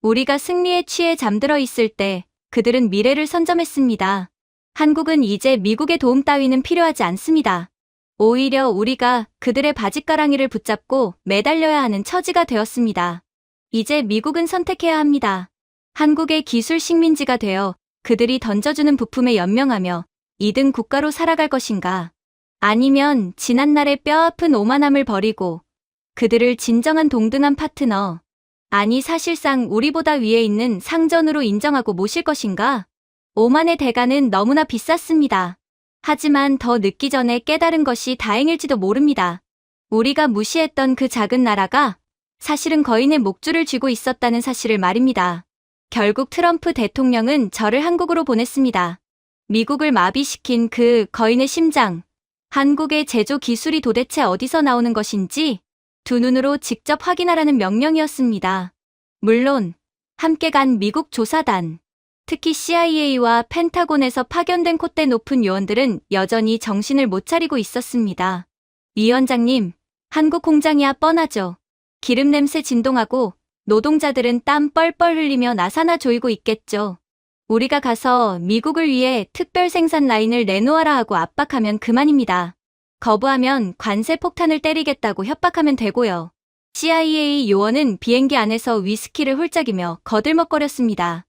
A: 우리가 승리에 취해 잠들어 있을 때 그들은 미래를 선점했습니다. 한국은 이제 미국의 도움 따위는 필요하지 않습니다. 오히려 우리가 그들의 바짓가랑이를 붙잡고 매달려야 하는 처지가 되었습니다. 이제 미국은 선택해야 합니다. 한국의 기술 식민지가 되어 그들이 던져주는 부품에 연명하며 2등 국가로 살아갈 것인가? 아니면 지난날의 뼈아픈 오만함을 버리고 그들을 진정한 동등한 파트너, 아니 사실상 우리보다 위에 있는 상전으로 인정하고 모실 것인가? 오만의 대가는 너무나 비쌌습니다. 하지만 더 늦기 전에 깨달은 것이 다행일지도 모릅니다. 우리가 무시했던 그 작은 나라가 사실은 거인의 목줄을 쥐고 있었다는 사실을 말입니다. 결국 트럼프 대통령은 저를 한국으로 보냈습니다. 미국을 마비시킨 그 거인의 심장, 한국의 제조 기술이 도대체 어디서 나오는 것인지 두 눈으로 직접 확인하라는 명령이었습니다. 물론 함께 간 미국 조사단, 특히 CIA와 펜타곤에서 파견된 콧대 높은 요원들은 여전히 정신을 못 차리고 있었습니다. 위원장님, 한국 공장이야 뻔하죠. 기름 냄새 진동하고 노동자들은 땀 뻘뻘 흘리며 나사나 조이고 있겠죠. 우리가 가서 미국을 위해 특별 생산 라인을 내놓아라 하고 압박하면 그만입니다. 거부하면 관세 폭탄을 때리겠다고 협박하면 되고요. CIA 요원은 비행기 안에서 위스키를 홀짝이며 거들먹거렸습니다.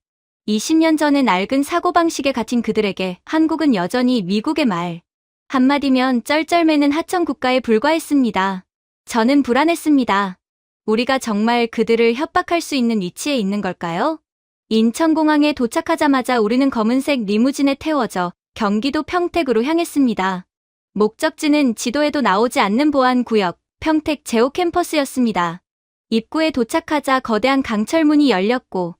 A: 20년 전의 낡은 사고방식에 갇힌 그들에게 한국은 여전히 미국의 말 한마디면 쩔쩔매는 하청 국가에 불과했습니다. 저는 불안했습니다. 우리가 정말 그들을 협박할 수 있는 위치에 있는 걸까요? 인천공항에 도착하자마자 우리는 검은색 리무진에 태워져 경기도 평택으로 향했습니다. 목적지는 지도에도 나오지 않는 보안구역, 평택 제오 캠퍼스였습니다. 입구에 도착하자 거대한 강철문이 열렸고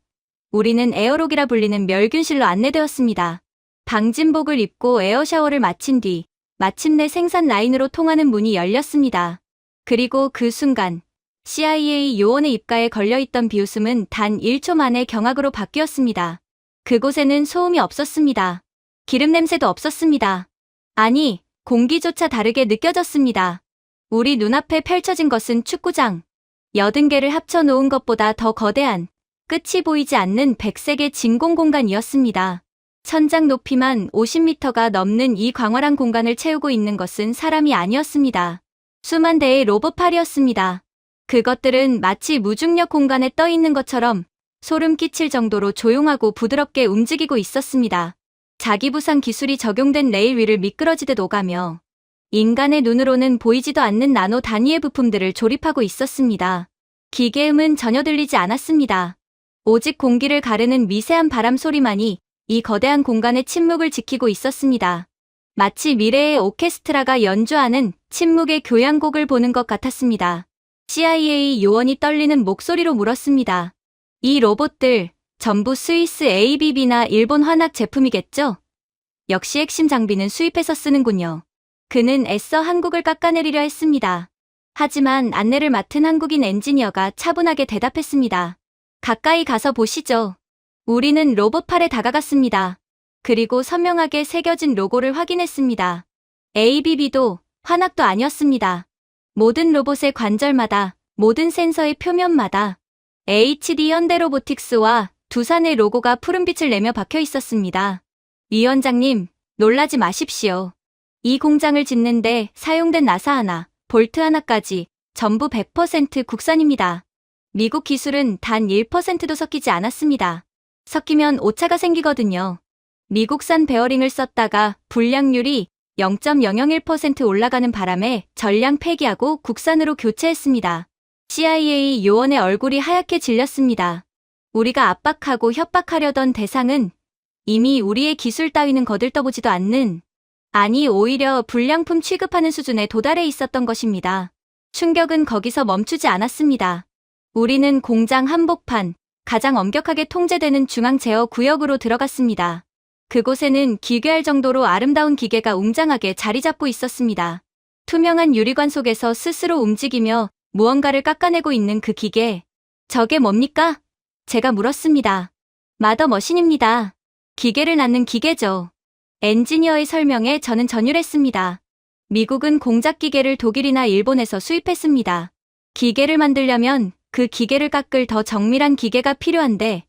A: 우리는 에어록이라 불리는 멸균실로 안내되었습니다. 방진복을 입고 에어샤워를 마친 뒤 마침내 생산 라인으로 통하는 문이 열렸습니다. 그리고 그 순간 CIA 요원의 입가에 걸려있던 비웃음은 단 1초 만에 경악으로 바뀌었습니다. 그곳에는 소음이 없었습니다. 기름 냄새도 없었습니다. 아니, 공기조차 다르게 느껴졌습니다. 우리 눈앞에 펼쳐진 것은 축구장. 80개를 합쳐놓은 것보다 더 거대한, 끝이 보이지 않는 백색의 진공 공간이었습니다. 천장 높이만 50m가 넘는 이 광활한 공간을 채우고 있는 것은 사람이 아니었습니다. 수만 대의 로봇팔이었습니다. 그것들은 마치 무중력 공간에 떠 있는 것처럼 소름 끼칠 정도로 조용하고 부드럽게 움직이고 있었습니다. 자기부상 기술이 적용된 레일 위를 미끄러지듯 오가며 인간의 눈으로는 보이지도 않는 나노 단위의 부품들을 조립하고 있었습니다. 기계음은 전혀 들리지 않았습니다. 오직 공기를 가르는 미세한 바람 소리만이 이 거대한 공간의 침묵을 지키고 있었습니다. 마치 미래의 오케스트라가 연주하는 침묵의 교향곡을 보는 것 같았습니다. CIA 요원이 떨리는 목소리로 물었습니다. 이 로봇들 전부 스위스 ABB나 일본 환학 제품이겠죠? 역시 핵심 장비는 수입해서 쓰는군요. 그는 애써 한국을 깎아내리려 했습니다. 하지만 안내를 맡은 한국인 엔지니어가 차분하게 대답했습니다. 가까이 가서 보시죠. 우리는 로봇팔에 다가갔습니다. 그리고 선명하게 새겨진 로고를 확인했습니다. ABB도 환학도 아니었습니다. 모든 로봇의 관절마다, 모든 센서의 표면마다 HD 현대로보틱스와 두산의 로고가 푸른빛을 내며 박혀 있었습니다. 위원장님, 놀라지 마십시오. 이 공장을 짓는데 사용된 나사 하나, 볼트 하나까지 전부 100% 국산입니다. 미국 기술은 단 1%도 섞이지 않았습니다. 섞이면 오차가 생기거든요. 미국산 베어링을 썼다가 불량률이 0.001% 올라가는 바람에 전량 폐기하고 국산으로 교체했습니다. CIA 요원의 얼굴이 하얗게 질렸습니다. 우리가 압박하고 협박하려던 대상은 이미 우리의 기술 따위는 거들떠보지도 않는, 아니 오히려 불량품 취급하는 수준에 도달해 있었던 것입니다. 충격은 거기서 멈추지 않았습니다. 우리는 공장 한복판, 가장 엄격하게 통제되는 중앙 제어 구역으로 들어갔습니다. 그곳에는 기괴할 정도로 아름다운 기계가 웅장하게 자리 잡고 있었습니다. 투명한 유리관 속에서 스스로 움직이며 무언가를 깎아내고 있는 그 기계. 저게 뭡니까? 제가 물었습니다. 마더 머신입니다. 기계를 낳는 기계죠. 엔지니어의 설명에 저는 전율했습니다. 미국은 공작 기계를 독일이나 일본에서 수입했습니다. 기계를 만들려면 그 기계를 깎을 더 정밀한 기계가 필요한데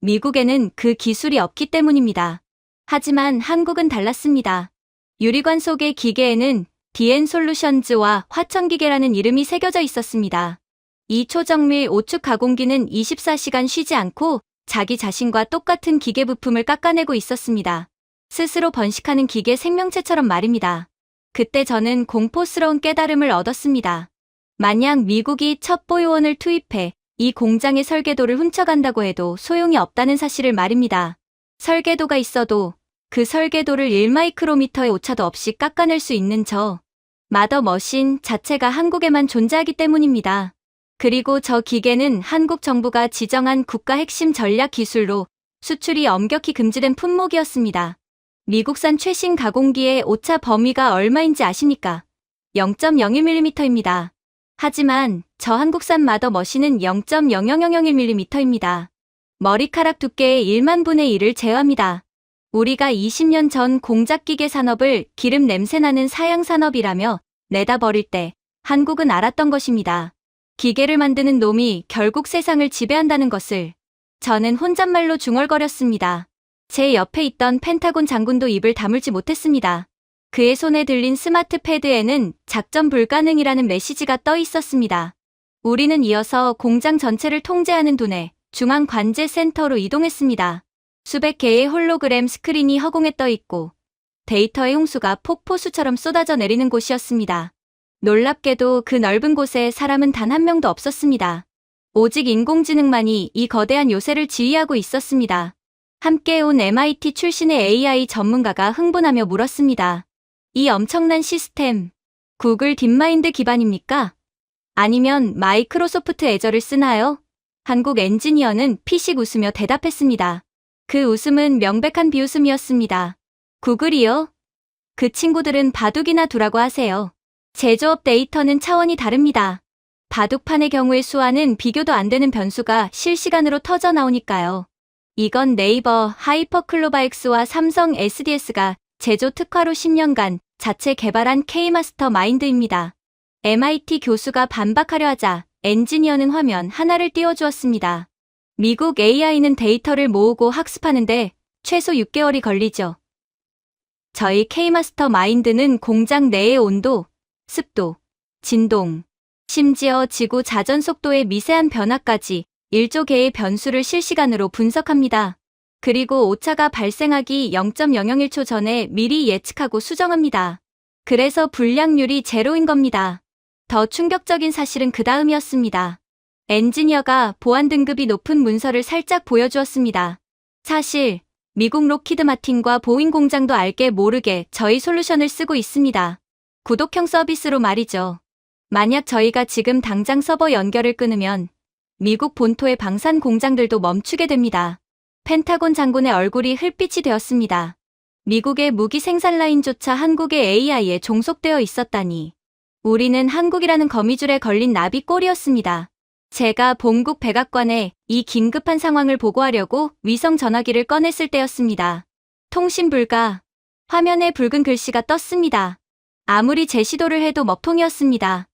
A: 미국에는 그 기술이 없기 때문입니다. 하지만 한국은 달랐습니다. 유리관 속의 기계에는 DN솔루션즈와 화천기계라는 이름이 새겨져 있었습니다. 이 초정밀 오축 가공기는 24시간 쉬지 않고 자기 자신과 똑같은 기계 부품을 깎아내고 있었습니다. 스스로 번식하는 기계 생명체처럼 말입니다. 그때 저는 공포스러운 깨달음을 얻었습니다. 만약 미국이 첩보요원을 투입해 이 공장의 설계도를 훔쳐간다고 해도 소용이 없다는 사실을 말입니다. 설계도가 있어도 그 설계도를 1마이크로미터의 오차도 없이 깎아낼 수 있는 마더 머신 자체가 한국에만 존재하기 때문입니다. 그리고 저 기계는 한국 정부가 지정한 국가 핵심 전략 기술로 수출이 엄격히 금지된 품목이었습니다. 미국산 최신 가공기의 오차 범위가 얼마인지 아십니까? 0.01mm입니다. 하지만 저 한국산 마더 머신은 0.00001mm입니다. 머리카락 두께의 1만 분의 1을 제어합니다. 우리가 20년 전 공작기계 산업을 기름 냄새나는 사양산업이라며 내다버릴 때 한국은 알았던 것입니다. 기계를 만드는 놈이 결국 세상을 지배한다는 것을. 저는 혼잣말로 중얼거렸습니다. 제 옆에 있던 펜타곤 장군도 입을 다물지 못했습니다. 그의 손에 들린 스마트 패드에는 작전 불가능이라는 메시지가 떠 있었습니다. 우리는 이어서 공장 전체를 통제하는 두뇌, 중앙 관제 센터로 이동했습니다. 수백 개의 홀로그램 스크린이 허공에 떠 있고 데이터의 홍수가 폭포수처럼 쏟아져 내리는 곳이었습니다. 놀랍게도 그 넓은 곳에 사람은 단 한 명도 없었습니다. 오직 인공지능만이 이 거대한 요새를 지휘하고 있었습니다. 함께 온 MIT 출신의 AI 전문가가 흥분하며 물었습니다. 이 엄청난 시스템, 구글 딥마인드 기반입니까? 아니면 마이크로소프트 애저를 쓰나요? 한국 엔지니어는 피식 웃으며 대답했습니다. 그 웃음은 명백한 비웃음이었습니다. 구글이요? 그 친구들은 바둑이나 두라고 하세요. 제조업 데이터는 차원이 다릅니다. 바둑판의 경우의 수와는 비교도 안 되는 변수가 실시간으로 터져 나오니까요. 이건 네이버 하이퍼클로바엑스와 삼성 SDS가 제조 특화로 10년간 자체 개발한 K마스터 마인드입니다. MIT 교수가 반박하려 하자 엔지니어는 화면 하나를 띄워주었습니다. 미국 AI는 데이터를 모으고 학습하는데 최소 6개월이 걸리죠. 저희 K마스터 마인드는 공장 내의 온도, 습도, 진동, 심지어 지구 자전 속도의 미세한 변화까지 1조 개의 변수를 실시간으로 분석합니다. 그리고 오차가 발생하기 0.001초 전에 미리 예측하고 수정합니다. 그래서 불량률이 제로인 겁니다. 더 충격적인 사실은 그 다음이었습니다. 엔지니어가 보안 등급이 높은 문서를 살짝 보여주었습니다. 사실 미국 록히드 마틴과 보잉 공장도 알게 모르게 저희 솔루션을 쓰고 있습니다. 구독형 서비스로 말이죠. 만약 저희가 지금 당장 서버 연결을 끊으면 미국 본토의 방산 공장들도 멈추게 됩니다. 펜타곤 장군의 얼굴이 흙빛이 되었습니다. 미국의 무기 생산 라인조차 한국의 AI에 종속되어 있었다니. 우리는 한국이라는 거미줄에 걸린 나비꼴이었습니다. 제가 본국 백악관에 이 긴급한 상황을 보고하려고 위성 전화기를 꺼냈을 때였습니다. 통신 불가. 화면에 붉은 글씨가 떴습니다. 아무리 재시도를 해도 먹통이었습니다.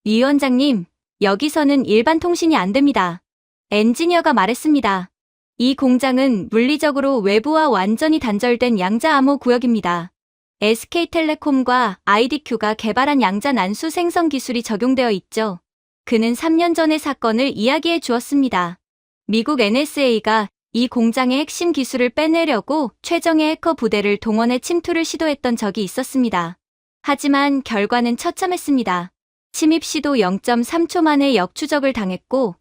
A: 위원장님, 여기서는 일반 통신이 안 됩니다. 엔지니어가 말했습니다. 이 공장은 물리적으로 외부와 완전히 단절된 양자 암호 구역입니다. SK텔레콤과 IDQ가 개발한 양자 난수 생성 기술이 적용되어 있죠. 그는 3년 전의 사건을 이야기해 주었습니다. 미국 NSA가 이 공장의 핵심 기술을 빼내려고 최정예 해커 부대를 동원해 침투를 시도했던 적이 있었습니다. 하지만 결과는 처참했습니다. 침입 시도 0.3초 만에 역추적을 당했고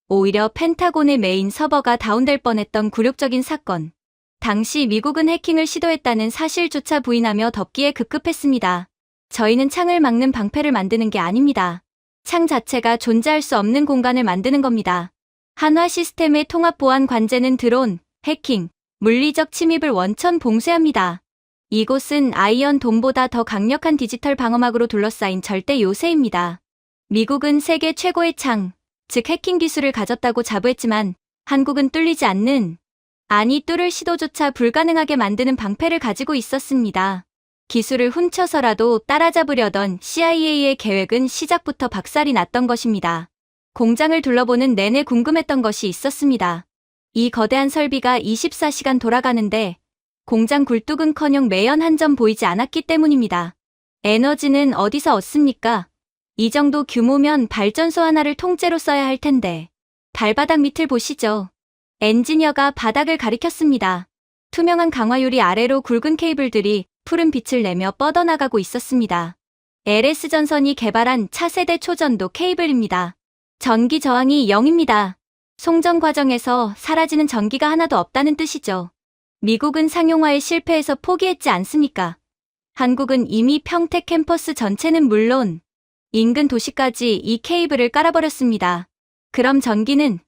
A: 오히려 펜타곤의 메인 서버가 다운될 뻔했던 굴욕적인 사건. 당시 미국은 해킹을 시도했다는 사실조차 부인하며 덮기에 급급했습니다. 저희는 창을 막는 방패를 만드는 게 아닙니다. 창 자체가 존재할 수 없는 공간을 만드는 겁니다. 한화 시스템의 통합 보안 관제는 드론, 해킹, 물리적 침입을 원천 봉쇄합니다. 이곳은 아이언 돔보다 더 강력한 디지털 방어막으로 둘러싸인 절대 요새입니다. 미국은 세계 최고의 창, 즉 해킹 기술을 가졌다고 자부했지만 한국은 뚫리지 않는, 아니 뚫을 시도조차 불가능하게 만드는 방패를 가지고 있었습니다. 기술을 훔쳐서라도 따라잡으려던 CIA의 계획은 시작부터 박살이 났던 것입니다. 공장을 둘러보는 내내 궁금했던 것이 있었습니다. 이 거대한 설비가 24시간 돌아가는데 공장 굴뚝은커녕 매연 한 점 보이지 않았기 때문입니다. 에너지는 어디서 얻습니까? 이 정도 규모면 발전소 하나를 통째로 써야 할 텐데. 발바닥 밑을 보시죠. 엔지니어가 바닥을 가리켰습니다. 투명한 강화유리 아래로 굵은 케이블들이 푸른 빛을 내며 뻗어나가고 있었습니다. LS전선이 개발한 차세대 초전도 케이블입니다. 전기 저항이 0입니다. 송전 과정에서 사라지는 전기가 하나도 없다는 뜻이죠. 미국은 상용화에 실패해서 포기했지 않습니까? 한국은 이미 평택 캠퍼스 전체는 물론 인근 도시까지 이 케이블을 깔아버렸습니다. 그럼 전기는?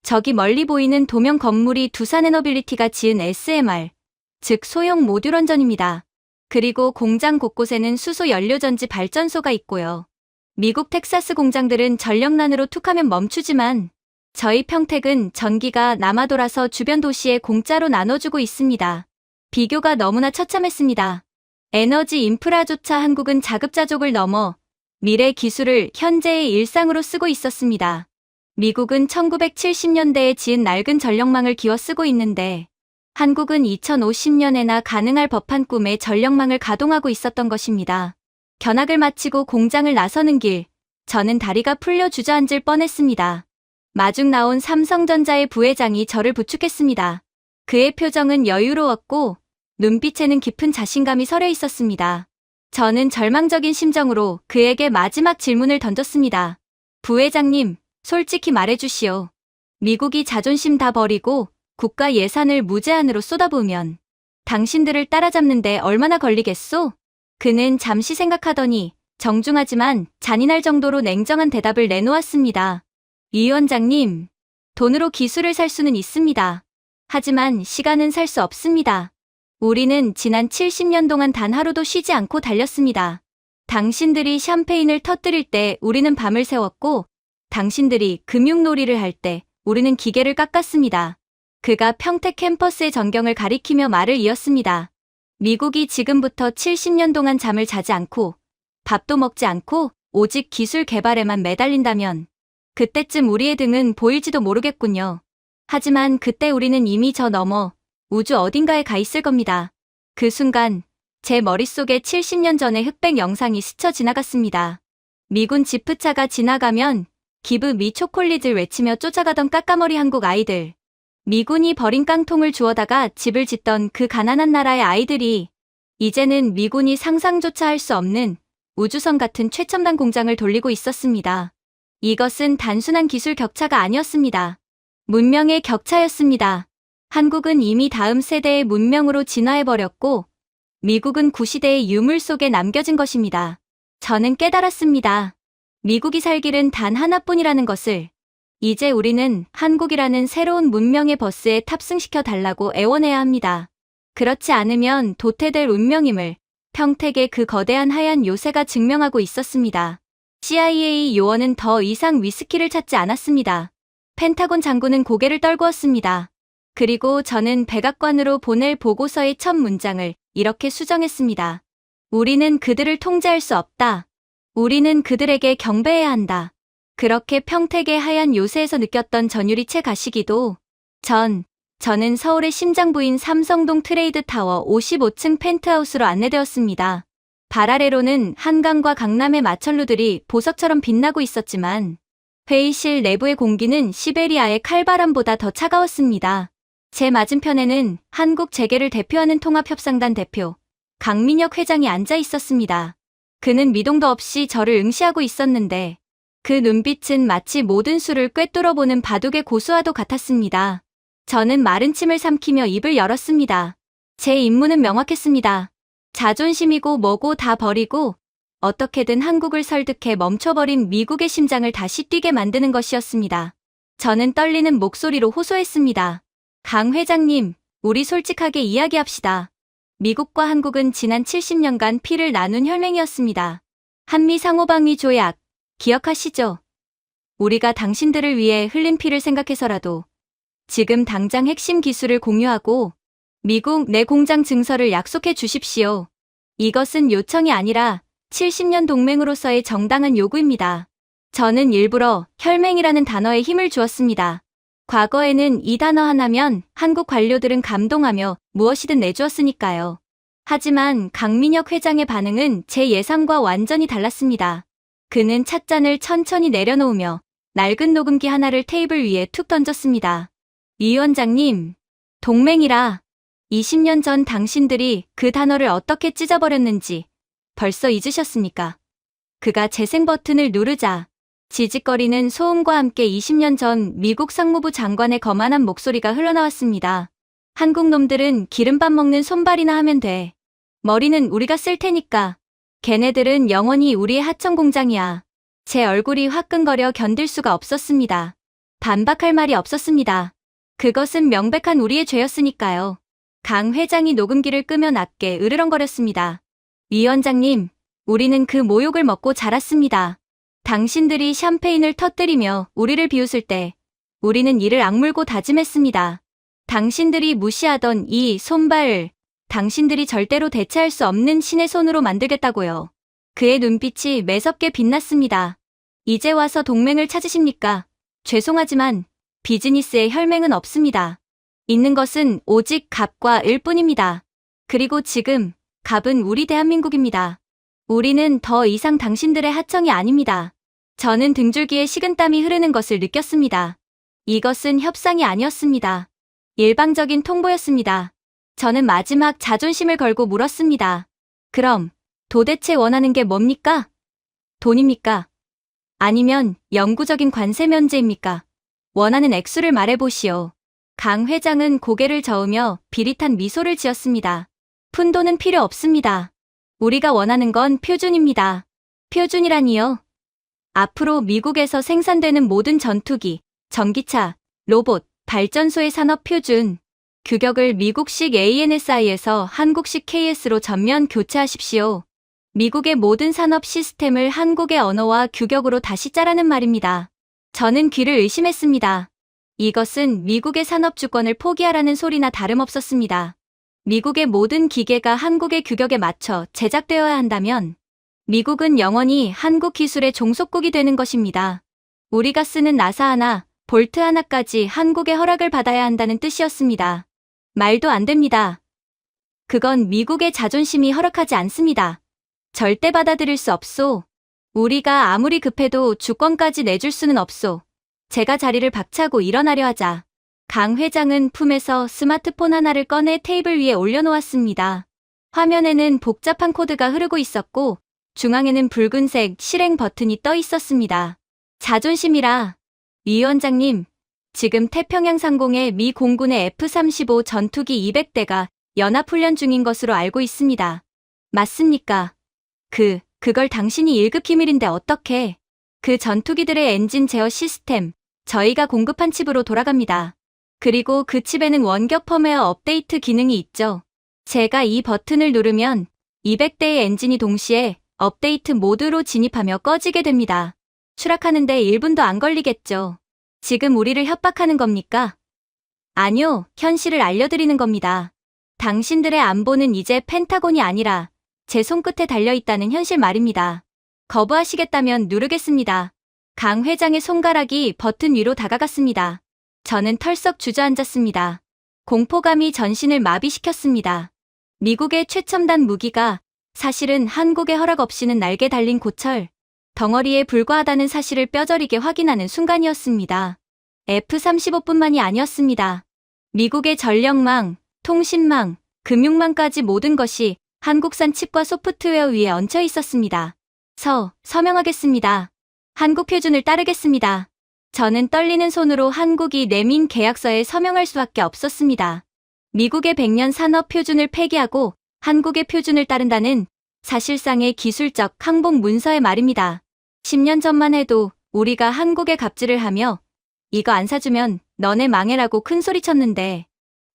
A: 저기 멀리 보이는 도명 건물이 두산에너빌리티가 지은 SMR, 즉 소형 모듈 원전입니다. 그리고 공장 곳곳에는 수소 연료전지 발전소가 있고요. 미국 텍사스 공장들은 전력난으로 툭하면 멈추지만 저희 평택은 전기가 남아돌아서 주변 도시에 공짜로 나눠주고 있습니다. 비교가 너무나 처참했습니다. 에너지 인프라조차 한국은 자급자족을 넘어 미래 기술을 현재의 일상으로 쓰고 있었습니다. 미국은 1970년대에 지은 낡은 전력망을 기어 쓰고 있는데 한국은 2050년에나 가능할 법한 꿈의 전력망을 가동하고 있었던 것입니다. 견학을 마치고 공장을 나서는 길, 저는 다리가 풀려 주저앉을 뻔했습니다. 마중 나온 삼성전자의 부회장이 저를 부축했습니다. 그의 표정은 여유로웠고 눈빛에는 깊은 자신감이 서려 있었습니다. 저는 절망적인 심정으로 그에게 마지막 질문을 던졌습니다. 부회장님, 솔직히 말해주시오. 미국이 자존심 다 버리고 국가 예산을 무제한으로 쏟아부으면 당신들을 따라잡는데 얼마나 걸리겠소? 그는 잠시 생각하더니 정중하지만 잔인할 정도로 냉정한 대답을 내놓았습니다. 위원장님, 돈으로 기술을 살 수는 있습니다. 하지만 시간은 살 수 없습니다. 우리는 지난 70년 동안 단 하루도 쉬지 않고 달렸습니다. 당신들이 샴페인을 터뜨릴 때 우리는 밤을 새웠고 당신들이 금융놀이를 할 때 우리는 기계를 깎았습니다. 그가 평택 캠퍼스의 전경을 가리키며 말을 이었습니다. 미국이 지금부터 70년 동안 잠을 자지 않고 밥도 먹지 않고 오직 기술 개발에만 매달린다면 그때쯤 우리의 등은 보일지도 모르겠군요. 하지만 그때 우리는 이미 저 너머 우주 어딘가에 가 있을 겁니다. 그 순간 제 머릿속에 70년 전의 흑백 영상이 스쳐 지나갔습니다. 미군 지프차가 지나가면 기브 미 초콜릿을 외치며 쫓아가던 까까머리 한국 아이들. 미군이 버린 깡통을 주워다가 집을 짓던 그 가난한 나라의 아이들이 이제는 미군이 상상조차 할 수 없는 우주선 같은 최첨단 공장을 돌리고 있었습니다. 이것은 단순한 기술 격차가 아니었습니다. 문명의 격차였습니다. 한국은 이미 다음 세대의 문명으로 진화해버렸고 미국은 구시대의 유물 속에 남겨진 것입니다. 저는 깨달았습니다. 미국이 살 길은 단 하나뿐이라는 것을. 이제 우리는 한국이라는 새로운 문명의 버스에 탑승시켜 달라고 애원해야 합니다. 그렇지 않으면 도태될 운명임을 평택의 그 거대한 하얀 요새가 증명하고 있었습니다. CIA 요원은 더 이상 위스키를 찾지 않았습니다. 펜타곤 장군은 고개를 떨구었습니다. 그리고 저는 백악관으로 보낼 보고서의 첫 문장을 이렇게 수정했습니다. 우리는 그들을 통제할 수 없다. 우리는 그들에게 경배해야 한다. 그렇게 평택의 하얀 요새에서 느꼈던 전율이체 가시기도 저는 서울의 심장부인 삼성동 트레이드타워 55층 펜트하우스로 안내되었습니다. 발 아래로는 한강과 강남의 마천루들이 보석처럼 빛나고 있었지만 회의실 내부의 공기는 시베리아의 칼바람보다 더 차가웠습니다. 제 맞은편에는 한국 재계를 대표하는 통합협상단 대표 강민혁 회장이 앉아 있었습니다. 그는 미동도 없이 저를 응시하고 있었는데 그 눈빛은 마치 모든 수를 꿰뚫어보는 바둑의 고수와도 같았습니다. 저는 마른 침을 삼키며 입을 열었습니다. 제 임무는 명확했습니다. 자존심이고 뭐고 다 버리고 어떻게든 한국을 설득해 멈춰버린 미국의 심장을 다시 뛰게 만드는 것이었습니다. 저는 떨리는 목소리로 호소했습니다. 강 회장님, 우리 솔직하게 이야기합시다. 미국과 한국은 지난 70년간 피를 나눈 혈맹이었습니다. 한미 상호방위 조약, 기억하시죠? 우리가 당신들을 위해 흘린 피를 생각해서라도 지금 당장 핵심 기술을 공유하고 미국 내 공장 증설을 약속해 주십시오. 이것은 요청이 아니라 70년 동맹으로서의 정당한 요구입니다. 저는 일부러 혈맹이라는 단어에 힘을 주었습니다. 과거에는 이 단어 하나면 한국 관료들은 감동하며 무엇이든 내주었으니까요. 하지만 강민혁 회장의 반응은 제 예상과 완전히 달랐습니다. 그는 찻잔을 천천히 내려놓으며 낡은 녹음기 하나를 테이블 위에 툭 던졌습니다. 위원장님, 동맹이라 20년 전 당신들이 그 단어를 어떻게 찢어버렸는지 벌써 잊으셨습니까? 그가 재생 버튼을 누르자 지직거리는 소음과 함께 20년 전 미국 상무부 장관의 거만한 목소리가 흘러나왔습니다. 한국 놈들은 기름밥 먹는 손발이나 하면 돼. 머리는 우리가 쓸 테니까. 걔네들은 영원히 우리의 하청 공장이야. 제 얼굴이 화끈거려 견딜 수가 없었습니다. 반박할 말이 없었습니다. 그것은 명백한 우리의 죄였으니까요. 강 회장이 녹음기를 끄며 낮게 으르렁거렸습니다. 위원장님, 우리는 그 모욕을 먹고 자랐습니다. 당신들이 샴페인을 터뜨리며 우리를 비웃을 때 우리는 이를 악물고 다짐했습니다. 당신들이 무시하던 이 손발, 당신들이 절대로 대체할 수 없는 신의 손으로 만들겠다고요. 그의 눈빛이 매섭게 빛났습니다. 이제 와서 동맹을 찾으십니까? 죄송하지만 비즈니스에 혈맹은 없습니다. 있는 것은 오직 갑과 을뿐입니다. 그리고 지금 갑은 우리 대한민국입니다. 우리는 더 이상 당신들의 하청이 아닙니다. 저는 등줄기에 식은땀이 흐르는 것을 느꼈습니다. 이것은 협상이 아니었습니다. 일방적인 통보였습니다. 저는 마지막 자존심을 걸고 물었습니다. 그럼 도대체 원하는 게 뭡니까? 돈입니까? 아니면 영구적인 관세 면제입니까? 원하는 액수를 말해보시오. 강 회장은 고개를 저으며 비릿한 미소를 지었습니다. 푼돈은 필요 없습니다. 우리가 원하는 건 표준입니다. 표준이라니요? 앞으로 미국에서 생산되는 모든 전투기, 전기차, 로봇, 발전소의 산업 표준, 규격을 미국식 ANSI에서 한국식 KS로 전면 교체하십시오. 미국의 모든 산업 시스템을 한국의 언어와 규격으로 다시 짜라는 말입니다. 저는 귀를 의심했습니다. 이것은 미국의 산업 주권을 포기하라는 소리나 다름없었습니다. 미국의 모든 기계가 한국의 규격에 맞춰 제작되어야 한다면 미국은 영원히 한국 기술의 종속국이 되는 것입니다. 우리가 쓰는 나사 하나, 볼트 하나까지 한국의 허락을 받아야 한다는 뜻이었습니다. 말도 안 됩니다. 그건 미국의 자존심이 허락하지 않습니다. 절대 받아들일 수 없소. 우리가 아무리 급해도 주권까지 내줄 수는 없소. 제가 자리를 박차고 일어나려 하자. 강 회장은 품에서 스마트폰 하나를 꺼내 테이블 위에 올려놓았습니다. 화면에는 복잡한 코드가 흐르고 있었고 중앙에는 붉은색 실행 버튼이 떠 있었습니다. 자존심이라. 위원장님, 지금 태평양 상공의 미 공군의 F-35 전투기 200대가 연합훈련 중인 것으로 알고 있습니다. 맞습니까? 그걸 당신이 1급 기밀인데 어떻게? 그 전투기들의 엔진 제어 시스템, 저희가 공급한 칩으로 돌아갑니다. 그리고 그 칩에는 원격 펌웨어 업데이트 기능이 있죠. 제가 이 버튼을 누르면 200대의 엔진이 동시에 업데이트 모드로 진입하며 꺼지게 됩니다. 추락하는데 1분도 안 걸리겠죠. 지금 우리를 협박하는 겁니까? 아니요, 현실을 알려드리는 겁니다. 당신들의 안보는 이제 펜타곤이 아니라 제 손끝에 달려있다는 현실 말입니다. 거부하시겠다면 누르겠습니다. 강 회장의 손가락이 버튼 위로 다가갔습니다. 저는 털썩 주저앉았습니다. 공포감이 전신을 마비시켰습니다. 미국의 최첨단 무기가 사실은 한국의 허락 없이는 날개 달린 고철 덩어리에 불과하다는 사실을 뼈저리게 확인하는 순간이었습니다. F-35뿐만이 아니었습니다. 미국의 전력망, 통신망, 금융망까지 모든 것이 한국산 칩과 소프트웨어 위에 얹혀 있었습니다. 서명하겠습니다. 한국 표준을 따르겠습니다. 저는 떨리는 손으로 한국이 내민 계약서에 서명할 수밖에 없었습니다. 미국의 100년 산업 표준을 폐기하고 한국의 표준을 따른다는 사실상의 기술적 항복 문서의 말입니다. 10년 전만 해도 우리가 한국에 갑질을 하며 이거 안 사주면 너네 망해라고 큰소리쳤는데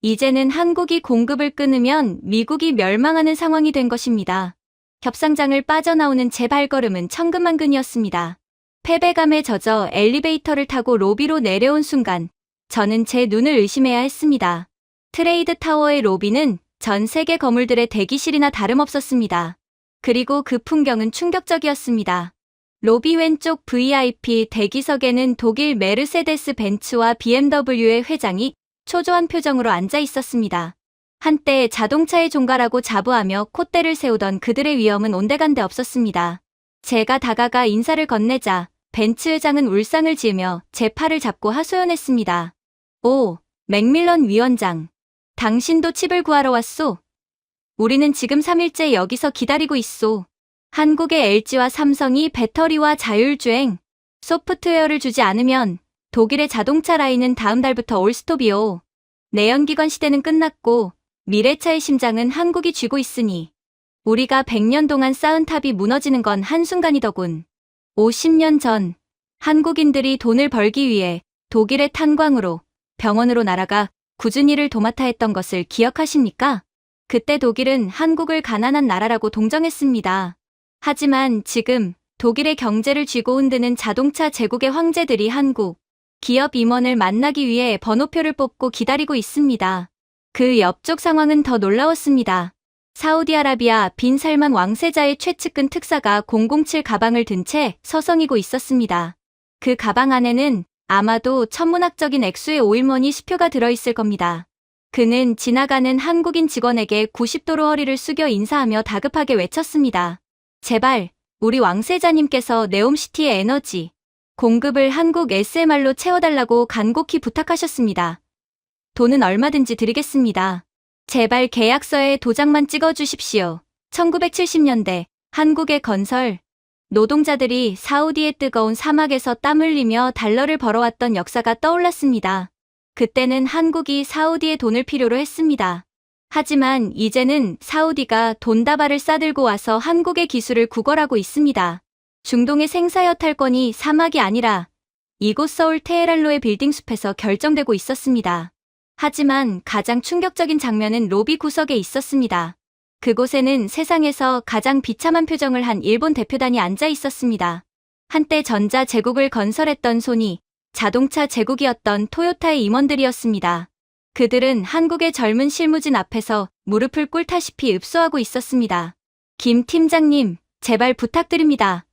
A: 이제는 한국이 공급을 끊으면 미국이 멸망하는 상황이 된 것입니다. 협상장을 빠져나오는 제 발걸음은 천근만근이었습니다. 패배감에 젖어 엘리베이터를 타고 로비로 내려온 순간 저는 제 눈을 의심해야 했습니다. 트레이드 타워의 로비는 전 세계 거물들의 대기실이나 다름없었습니다. 그리고 그 풍경은 충격적이었습니다. 로비 왼쪽 VIP 대기석에는 독일 메르세데스 벤츠와 BMW의 회장이 초조한 표정으로 앉아 있었습니다. 한때 자동차의 종가라고 자부하며 콧대를 세우던 그들의 위엄은 온데간데 없었습니다. 제가 다가가 인사를 건네자 벤츠 회장은 울상을 지으며 제 팔을 잡고 하소연했습니다. 오, 맥밀런 위원장. 당신도 칩을 구하러 왔소? 우리는 지금 3일째 여기서 기다리고 있소. 한국의 LG와 삼성이 배터리와 자율주행, 소프트웨어를 주지 않으면 독일의 자동차 라인은 다음 달부터 올스톱이요. 내연기관 시대는 끝났고 미래차의 심장은 한국이 쥐고 있으니 우리가 100년 동안 쌓은 탑이 무너지는 건 한순간이더군. 50년 전 한국인들이 돈을 벌기 위해 독일의 탄광으로 병원으로 날아가 굳은 일을 도맡아 했던 것을 기억하십니까? 그때 독일은 한국을 가난한 나라라고 동정했습니다. 하지만 지금 독일의 경제를 쥐고 흔드는 자동차 제국의 황제들이 한국 기업 임원을 만나기 위해 번호표를 뽑고 기다리고 있습니다. 그 옆쪽 상황은 더 놀라웠습니다. 사우디아라비아 빈 살만 왕세자의 최측근 특사가 007 가방을 든 채 서성이고 있었습니다. 그 가방 안에는 아마도 천문학적인 액수의 오일머니 수표가 들어있을 겁니다. 그는 지나가는 한국인 직원에게 90도로 허리를 숙여 인사하며 다급하게 외쳤습니다. 제발 우리 왕세자님께서 네옴시티의 에너지 공급을 한국 SMR로 채워달라고 간곡히 부탁하셨습니다. 돈은 얼마든지 드리겠습니다. 제발 계약서에 도장만 찍어주십시오. 1970년대 한국의 건설 노동자들이 사우디의 뜨거운 사막에서 땀 흘리며 달러를 벌어왔던 역사가 떠올랐습니다. 그때는 한국이 사우디의 돈을 필요로 했습니다. 하지만 이제는 사우디가 돈다발을 싸들고 와서 한국의 기술을 구걸하고 있습니다. 중동의 생사여탈권이 사막이 아니라 이곳 서울 테헤란로의 빌딩숲에서 결정되고 있었습니다. 하지만 가장 충격적인 장면은 로비 구석에 있었습니다. 그곳에는 세상에서 가장 비참한 표정을 한 일본 대표단이 앉아 있었습니다. 한때 전자 제국을 건설했던 소니, 자동차 제국이었던 토요타의 임원들이었습니다. 그들은 한국의 젊은 실무진 앞에서 무릎을 꿇다시피 읍소하고 있었습니다. 김 팀장님, 제발 부탁드립니다.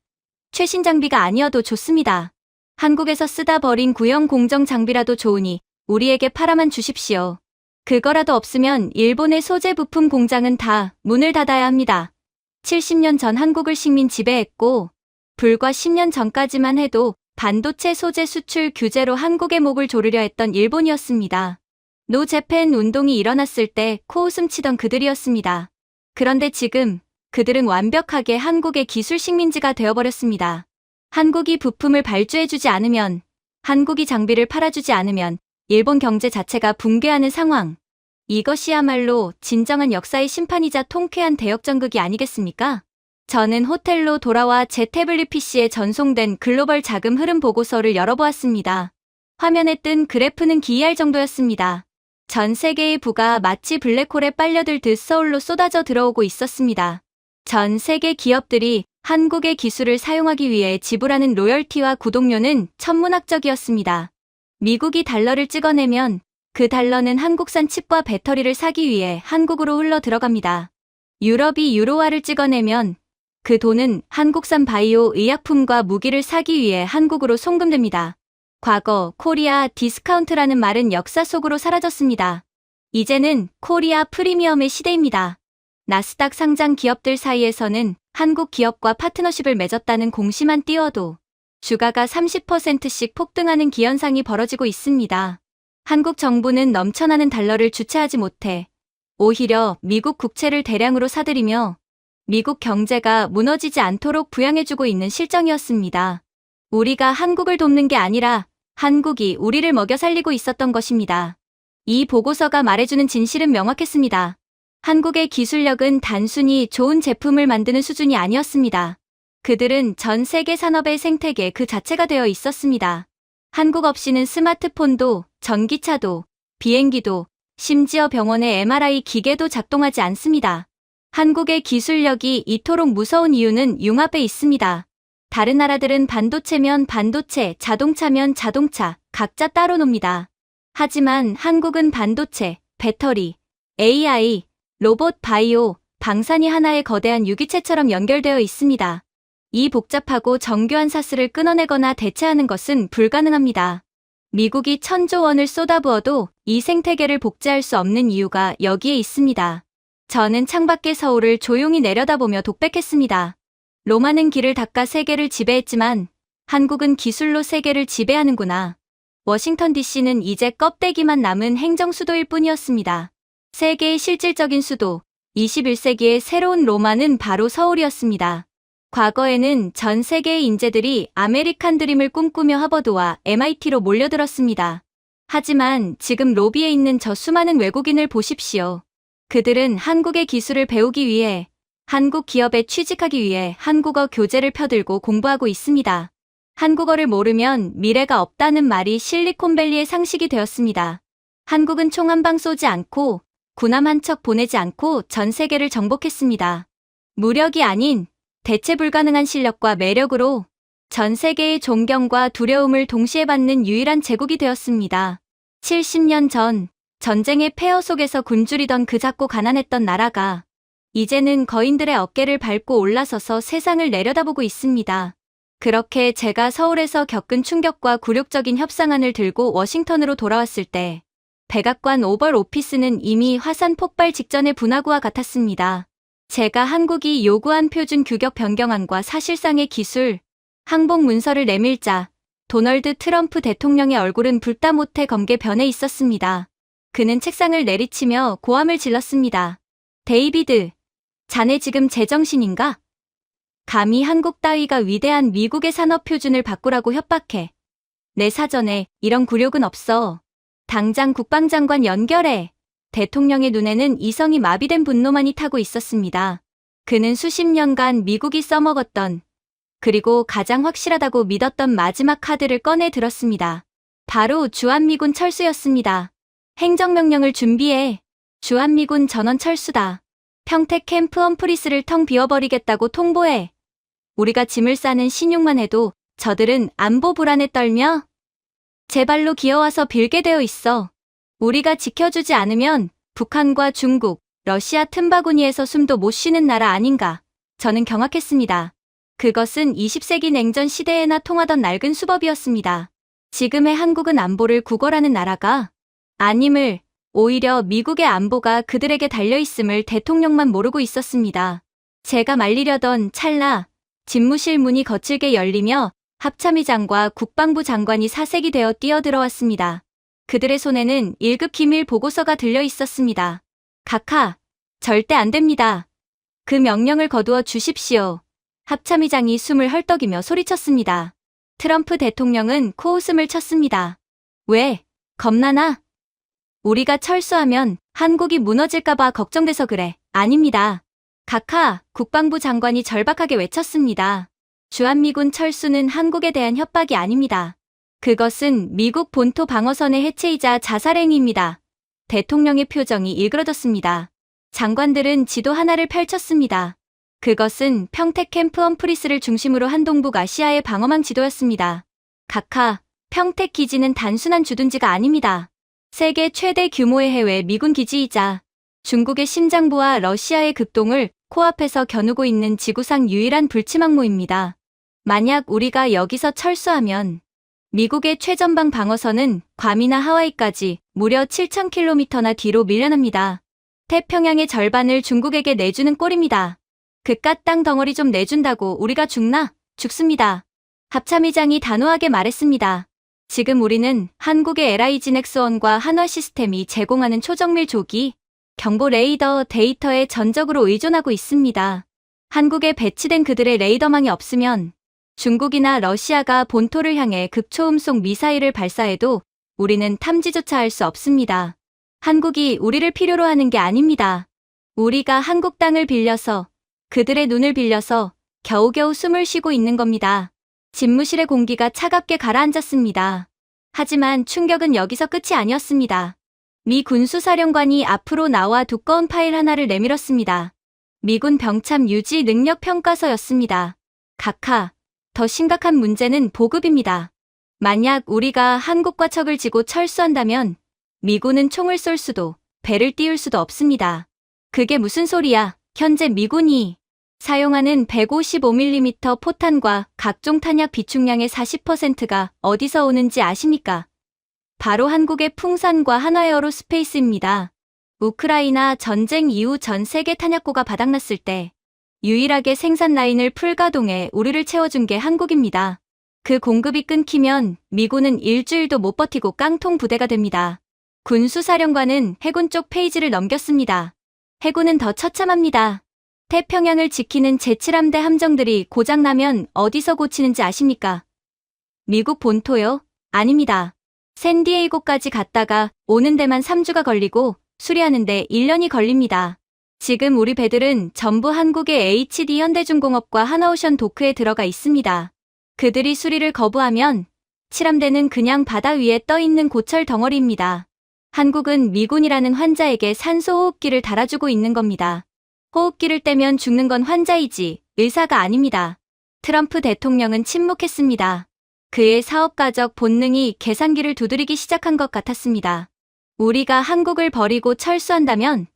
A: 최신 장비가 아니어도 좋습니다. 한국에서 쓰다 버린 구형 공정 장비라도 좋으니 우리에게 팔아만 주십시오. 그거라도 없으면 일본의 소재 부품 공장은 다 문을 닫아야 합니다. 70년 전 한국을 식민 지배했고 불과 10년 전까지만 해도 반도체 소재 수출 규제로 한국의 목을 조르려 했던 일본이었습니다. 노 재팬 운동이 일어났을 때 코웃음 치던 그들이었습니다. 그런데 지금 그들은 완벽하게 한국의 기술 식민지가 되어버렸습니다. 한국이 부품을 발주해주지 않으면, 한국이 장비를 팔아주지 않으면 일본 경제 자체가 붕괴하는 상황. 이것이야말로 진정한 역사의 심판이자 통쾌한 대역전극이 아니겠습니까? 저는 호텔로 돌아와 제 태블릿 PC에 전송된 글로벌 자금 흐름 보고서를 열어보았습니다. 화면에 뜬 그래프는 기이할 정도였습니다. 전 세계의 부가 마치 블랙홀에 빨려들듯 서울로 쏟아져 들어오고 있었습니다. 전 세계 기업들이 한국의 기술을 사용하기 위해 지불하는 로열티와 구독료는 천문학적이었습니다. 미국이 달러를 찍어내면 그 달러는 한국산 칩과 배터리를 사기 위해 한국으로 흘러 들어갑니다. 유럽이 유로화를 찍어내면 그 돈은 한국산 바이오 의약품과 무기를 사기 위해 한국으로 송금됩니다. 과거 코리아 디스카운트라는 말은 역사 속으로 사라졌습니다. 이제는 코리아 프리미엄의 시대입니다. 나스닥 상장 기업들 사이에서는 한국 기업과 파트너십을 맺었다는 공시만 띄워도 주가가 30%씩 폭등하는 기현상이 벌어지고 있습니다. 한국 정부는 넘쳐나는 달러를 주체하지 못해 오히려 미국 국채를 대량으로 사들이며 미국 경제가 무너지지 않도록 부양해주고 있는 실정이었습니다. 우리가 한국을 돕는 게 아니라 한국이 우리를 먹여 살리고 있었던 것입니다. 이 보고서가 말해주는 진실은 명확했습니다. 한국의 기술력은 단순히 좋은 제품을 만드는 수준이 아니었습니다. 그들은 전 세계 산업의 생태계 그 자체가 되어 있었습니다. 한국 없이는 스마트폰도, 전기차도, 비행기도, 심지어 병원의 MRI 기계도 작동하지 않습니다. 한국의 기술력이 이토록 무서운 이유는 융합에 있습니다. 다른 나라들은 반도체면 반도체, 자동차면 자동차, 각자 따로 놉니다. 하지만 한국은 반도체, 배터리, AI, 로봇, 바이오, 방산이 하나의 거대한 유기체처럼 연결되어 있습니다. 이 복잡하고 정교한 사슬을 끊어내거나 대체하는 것은 불가능합니다. 미국이 1,000조 원을 쏟아부어도 이 생태계를 복제할 수 없는 이유가 여기에 있습니다. 저는 창밖의 서울을 조용히 내려다보며 독백했습니다. 로마는 길을 닦아 세계를 지배했지만 한국은 기술로 세계를 지배하는구나. 워싱턴 DC는 이제 껍데기만 남은 행정수도일 뿐이었습니다. 세계의 실질적인 수도, 21세기의 새로운 로마는 바로 서울이었습니다. 과거에는 전 세계의 인재들이 아메리칸 드림을 꿈꾸며 하버드와 MIT로 몰려들었습니다. 하지만 지금 로비에 있는 저 수많은 외국인을 보십시오. 그들은 한국의 기술을 배우기 위해, 한국 기업에 취직하기 위해 한국어 교재를 펴들고 공부하고 있습니다. 한국어를 모르면 미래가 없다는 말이 실리콘밸리의 상식이 되었습니다. 한국은 총 한 방 쏘지 않고 군함 한 척 보내지 않고 전 세계를 정복했습니다. 무력이 아닌 대체 불가능한 실력과 매력으로 전 세계의 존경과 두려움을 동시에 받는 유일한 제국이 되었습니다. 70년 전 전쟁의 폐허 속에서 굶주리던 그 작고 가난했던 나라가 이제는 거인들의 어깨를 밟고 올라서서 세상을 내려다보고 있습니다. 그렇게 제가 서울에서 겪은 충격과 굴욕적인 협상안을 들고 워싱턴으로 돌아왔을 때 백악관 오벌 오피스는 이미 화산 폭발 직전의 분화구와 같았습니다. 제가 한국이 요구한 표준 규격 변경안과 사실상의 기술, 항복 문서를 내밀자 도널드 트럼프 대통령의 얼굴은 불다 못해 검게 변해 있었습니다. 그는 책상을 내리치며 고함을 질렀습니다. 데이비드, 자네 지금 제정신인가? 감히 한국 따위가 위대한 미국의 산업 표준을 바꾸라고 협박해. 내 사전에 이런 굴욕은 없어. 당장 국방장관 연결해. 대통령의 눈에는 이성이 마비된 분노만이 타고 있었습니다. 그는 수십 년간 미국이 써먹었던, 그리고 가장 확실하다고 믿었던 마지막 카드를 꺼내 들었습니다. 바로 주한미군 철수였습니다. 행정명령을 준비해. 주한미군 전원 철수다. 평택 캠프 험프리스를 텅 비워버리겠다고 통보해. 우리가 짐을 싸는 신용만 해도 저들은 안보 불안에 떨며 제 발로 기어와서 빌게 되어 있어. 우리가 지켜주지 않으면 북한과 중국, 러시아 틈바구니에서 숨도 못 쉬는 나라 아닌가. 저는 경악했습니다. 그것은 20세기 냉전 시대에나 통하던 낡은 수법이었습니다. 지금의 한국은 안보를 구걸하는 나라가 아님을, 오히려 미국의 안보가 그들에게 달려있음을 대통령만 모르고 있었습니다. 제가 말리려던 찰나 집무실 문이 거칠게 열리며 합참의장과 국방부 장관이 사색이 되어 뛰어들어왔습니다. 그들의 손에는 1급 기밀 보고서가 들려 있었습니다. 각하, 절대 안 됩니다. 그 명령을 거두어 주십시오. 합참의장이 숨을 헐떡이며 소리쳤습니다. 트럼프 대통령은 코웃음을 쳤습니다. 왜? 겁나나? 우리가 철수하면 한국이 무너질까봐 걱정돼서 그래. 아닙니다. 각하, 국방부 장관이 절박하게 외쳤습니다. 주한미군 철수는 한국에 대한 협박이 아닙니다. 그것은 미국 본토 방어선의 해체이자 자살행위입니다. 대통령의 표정이 일그러졌습니다. 장관들은 지도 하나를 펼쳤습니다. 그것은 평택 캠프 험프리스를 중심으로 한 동북 아시아의 방어망 지도였습니다. 각하, 평택 기지는 단순한 주둔지가 아닙니다. 세계 최대 규모의 해외 미군 기지이자 중국의 심장부와 러시아의 극동을 코앞에서 겨누고 있는 지구상 유일한 불치망모입니다. 만약 우리가 여기서 철수하면 미국의 최전방 방어선은 괌이나 하와이까지 무려 7,000km나 뒤로 밀려납니다. 태평양의 절반을 중국에게 내주는 꼴입니다. 그깟 땅 덩어리 좀 내준다고 우리가 죽나? 죽습니다. 합참의장이 단호하게 말했습니다. 지금 우리는 한국의 LIG 넥스원과 한화 시스템이 제공하는 초정밀 조기, 경보 레이더 데이터에 전적으로 의존하고 있습니다. 한국에 배치된 그들의 레이더망이 없으면 중국이나 러시아가 본토를 향해 극초음속 미사일을 발사해도 우리는 탐지조차 할 수 없습니다. 한국이 우리를 필요로 하는 게 아닙니다. 우리가 한국 땅을 빌려서 그들의 눈을 빌려서 겨우겨우 숨을 쉬고 있는 겁니다. 집무실의 공기가 차갑게 가라앉았습니다. 하지만 충격은 여기서 끝이 아니었습니다. 미 군수사령관이 앞으로 나와 두꺼운 파일 하나를 내밀었습니다. 미군 병참 유지 능력 평가서였습니다. 각하, 더 심각한 문제는 보급입니다. 만약 우리가 한국과 척을 지고 철수한다면 미군은 총을 쏠 수도 배를 띄울 수도 없습니다. 그게 무슨 소리야? 현재 미군이 사용하는 155mm 포탄과 각종 탄약 비축량의 40%가 어디서 오는지 아십니까? 바로 한국의 풍산과 한화에어로스페이스입니다. 우크라이나 전쟁 이후 전 세계 탄약고가 바닥났을 때 유일하게 생산 라인을 풀가동해 우리를 채워준 게 한국입니다. 그 공급이 끊기면 미군은 일주일도 못 버티고 깡통 부대가 됩니다. 군수사령관은 해군 쪽 페이지를 넘겼습니다. 해군은 더 처참합니다. 태평양을 지키는 제7함대 함정들이 고장나면 어디서 고치는지 아십니까? 미국 본토요? 아닙니다. 샌디에이고까지 갔다가 오는 데만 3주가 걸리고 수리하는데 1년이 걸립니다. 지금 우리 배들은 전부 한국의 HD 현대중공업과 한화오션 도크에 들어가 있습니다. 그들이 수리를 거부하면 7함대는 그냥 바다 위에 떠있는 고철 덩어리입니다. 한국은 미군이라는 환자에게 산소호흡기를 달아주고 있는 겁니다. 호흡기를 떼면 죽는 건 환자이지 의사가 아닙니다. 트럼프 대통령은 침묵했습니다. 그의 사업가적 본능이 계산기를 두드리기 시작한 것 같았습니다. 우리가 한국을 버리고 철수한다면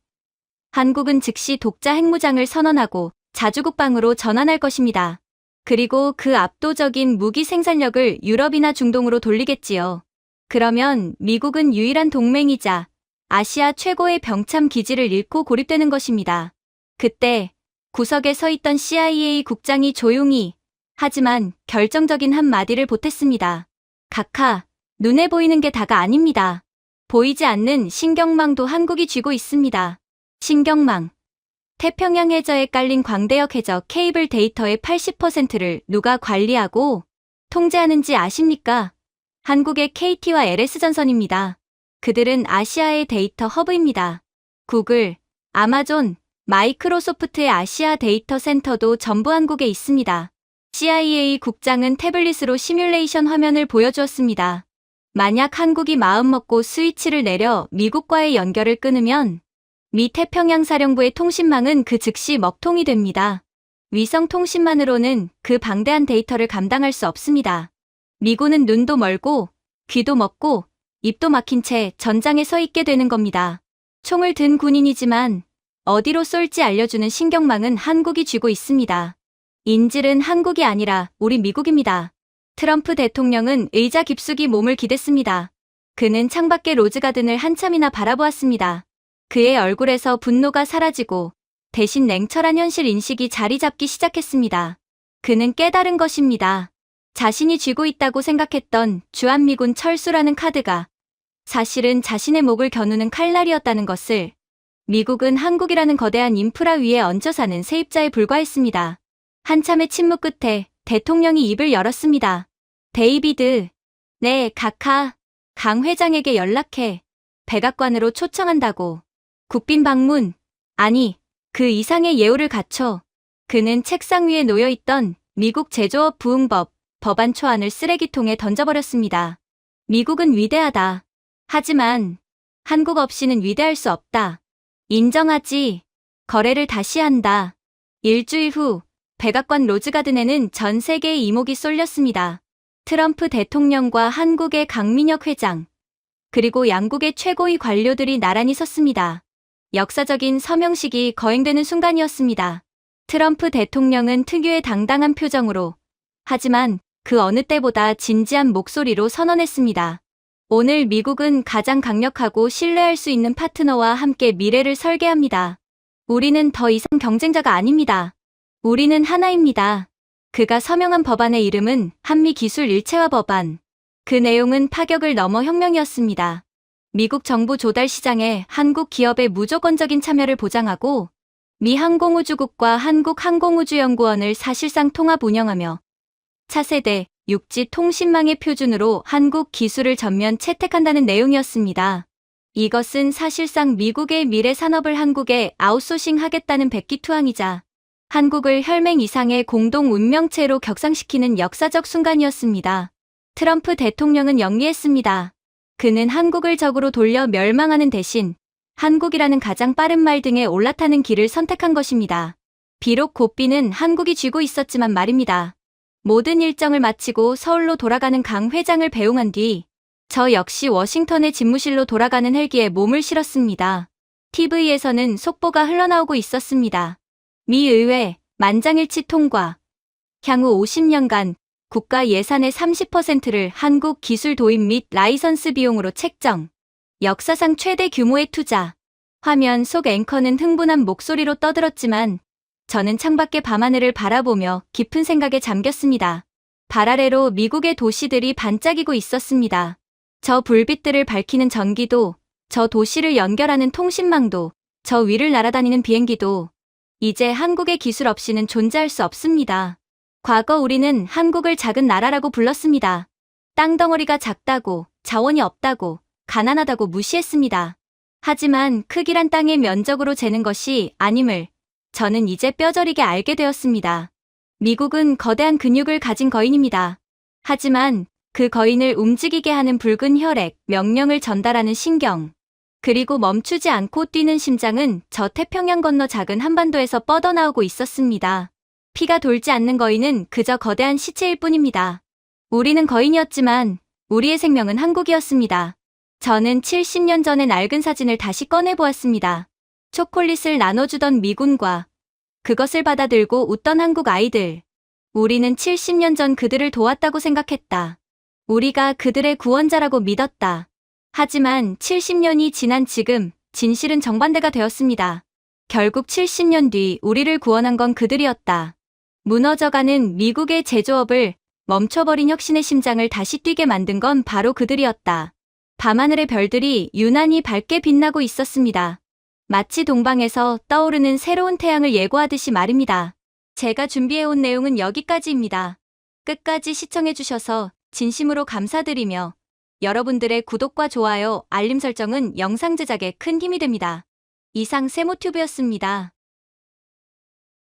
A: 한국은 즉시 독자 핵무장을 선언하고 자주국방으로 전환할 것입니다. 그리고 그 압도적인 무기 생산력을 유럽이나 중동으로 돌리겠지요. 그러면 미국은 유일한 동맹이자 아시아 최고의 병참 기지를 잃고 고립되는 것입니다. 그때 구석에 서 있던 CIA 국장이 조용히 하지만 결정적인 한마디를 보탰습니다. 각하, 눈에 보이는 게 다가 아닙니다. 보이지 않는 신경망도 한국이 쥐고 있습니다. 신경망. 태평양 해저에 깔린 광대역 해저 케이블 데이터의 80%를 누가 관리하고 통제하는지 아십니까? 한국의 KT와 LS전선입니다. 그들은 아시아의 데이터 허브입니다. 구글, 아마존, 마이크로소프트의 아시아 데이터 센터도 전부 한국에 있습니다. CIA 국장은 태블릿으로 시뮬레이션 화면을 보여주었습니다. 만약 한국이 마음먹고 스위치를 내려 미국과의 연결을 끊으면 미 태평양 사령부의 통신망은 그 즉시 먹통이 됩니다. 위성 통신만으로는 그 방대한 데이터를 감당할 수 없습니다. 미군은 눈도 멀고 귀도 먹고 입도 막힌 채 전장에 서 있게 되는 겁니다. 총을 든 군인이지만 어디로 쏠지 알려주는 신경망은 한국이 쥐고 있습니다. 인질은 한국이 아니라 우리 미국입니다. 트럼프 대통령은 의자 깊숙이 몸을 기댔습니다. 그는 창밖의 로즈가든을 한참이나 바라보았습니다. 그의 얼굴에서 분노가 사라지고 대신 냉철한 현실 인식이 자리 잡기 시작했습니다. 그는 깨달은 것입니다. 자신이 쥐고 있다고 생각했던 주한미군 철수라는 카드가 사실은 자신의 목을 겨누는 칼날이었다는 것을. 미국은 한국이라는 거대한 인프라 위에 얹혀 사는 세입자에 불과했습니다. 한참의 침묵 끝에 대통령이 입을 열었습니다. 데이비드. 네, 각하. 강 회장에게 연락해. 백악관으로 초청한다고. 국빈 방문. 아니, 그 이상의 예우를 갖춰. 그는 책상 위에 놓여있던 미국 제조업 부응법 법안 초안을 쓰레기통에 던져버렸습니다. 미국은 위대하다. 하지만 한국 없이는 위대할 수 없다. 인정하지. 거래를 다시 한다. 일주일 후 백악관 로즈가든에는 전 세계의 이목이 쏠렸습니다. 트럼프 대통령과 한국의 강민혁 회장, 그리고 양국의 최고위 관료들이 나란히 섰습니다. 역사적인 서명식이 거행되는 순간이었습니다. 트럼프 대통령은 특유의 당당한 표정으로, 하지만 그 어느 때보다 진지한 목소리로 선언했습니다. 오늘 미국은 가장 강력하고 신뢰할 수 있는 파트너와 함께 미래를 설계합니다. 우리는 더 이상 경쟁자가 아닙니다. 우리는 하나입니다. 그가 서명한 법안의 이름은 한미기술 일체화 법안. 그 내용은 파격을 넘어 혁명이었습니다. 미국 정부 조달 시장에 한국 기업의 무조건적인 참여를 보장하고 미 항공우주국과 한국항공우주연구원을 사실상 통합 운영하며 차세대 육지 통신망의 표준으로 한국 기술을 전면 채택한다는 내용이었습니다. 이것은 사실상 미국의 미래 산업을 한국에 아웃소싱하겠다는 백기투항이자 한국을 혈맹 이상의 공동 운명체로 격상시키는 역사적 순간이었습니다. 트럼프 대통령은 영리했습니다. 그는 한국을 적으로 돌려 멸망하는 대신 한국이라는 가장 빠른 말 등에 올라타는 길을 선택한 것입니다. 비록 고삐는 한국이 쥐고 있었지만 말입니다. 모든 일정을 마치고 서울로 돌아가는 강 회장을 배웅한 뒤 저 역시 워싱턴의 집무실로 돌아가는 헬기에 몸을 실었습니다. TV에서는 속보가 흘러나오고 있었습니다. 미 의회 만장일치 통과. 향후 50년간 국가 예산의 30%를 한국 기술 도입 및 라이선스 비용으로 책정. 역사상 최대 규모의 투자. 화면 속 앵커는 흥분한 목소리로 떠들었지만 저는 창밖의 밤하늘을 바라보며 깊은 생각에 잠겼습니다. 발 아래로 미국의 도시들이 반짝이고 있었습니다. 저 불빛들을 밝히는 전기도, 저 도시를 연결하는 통신망도, 저 위를 날아다니는 비행기도 이제 한국의 기술 없이는 존재할 수 없습니다. 과거 우리는 한국을 작은 나라라고 불렀습니다. 땅덩어리가 작다고, 자원이 없다고, 가난하다고 무시했습니다. 하지만 크기란 땅의 면적으로 재는 것이 아님을 저는 이제 뼈저리게 알게 되었습니다. 미국은 거대한 근육을 가진 거인입니다. 하지만 그 거인을 움직이게 하는 붉은 혈액, 명령을 전달하는 신경, 그리고 멈추지 않고 뛰는 심장은 저 태평양 건너 작은 한반도에서 뻗어나오고 있었습니다. 피가 돌지 않는 거인은 그저 거대한 시체일 뿐입니다. 우리는 거인이었지만 우리의 생명은 한국이었습니다. 저는 70년 전의 낡은 사진을 다시 꺼내보았습니다. 초콜릿을 나눠주던 미군과 그것을 받아들고 웃던 한국 아이들. 우리는 70년 전 그들을 도왔다고 생각했다. 우리가 그들의 구원자라고 믿었다. 하지만 70년이 지난 지금 진실은 정반대가 되었습니다. 결국 70년 뒤 우리를 구원한 건 그들이었다. 무너져가는 미국의 제조업을 멈춰버린 혁신의 심장을 다시 뛰게 만든 건 바로 그들이었다. 밤하늘의 별들이 유난히 밝게 빛나고 있었습니다. 마치 동방에서 떠오르는 새로운 태양을 예고하듯이 말입니다. 제가 준비해온 내용은 여기까지입니다. 끝까지 시청해주셔서 진심으로 감사드리며 여러분들의 구독과 좋아요, 알림 설정은 영상 제작에 큰 힘이 됩니다. 이상 세모튜브였습니다.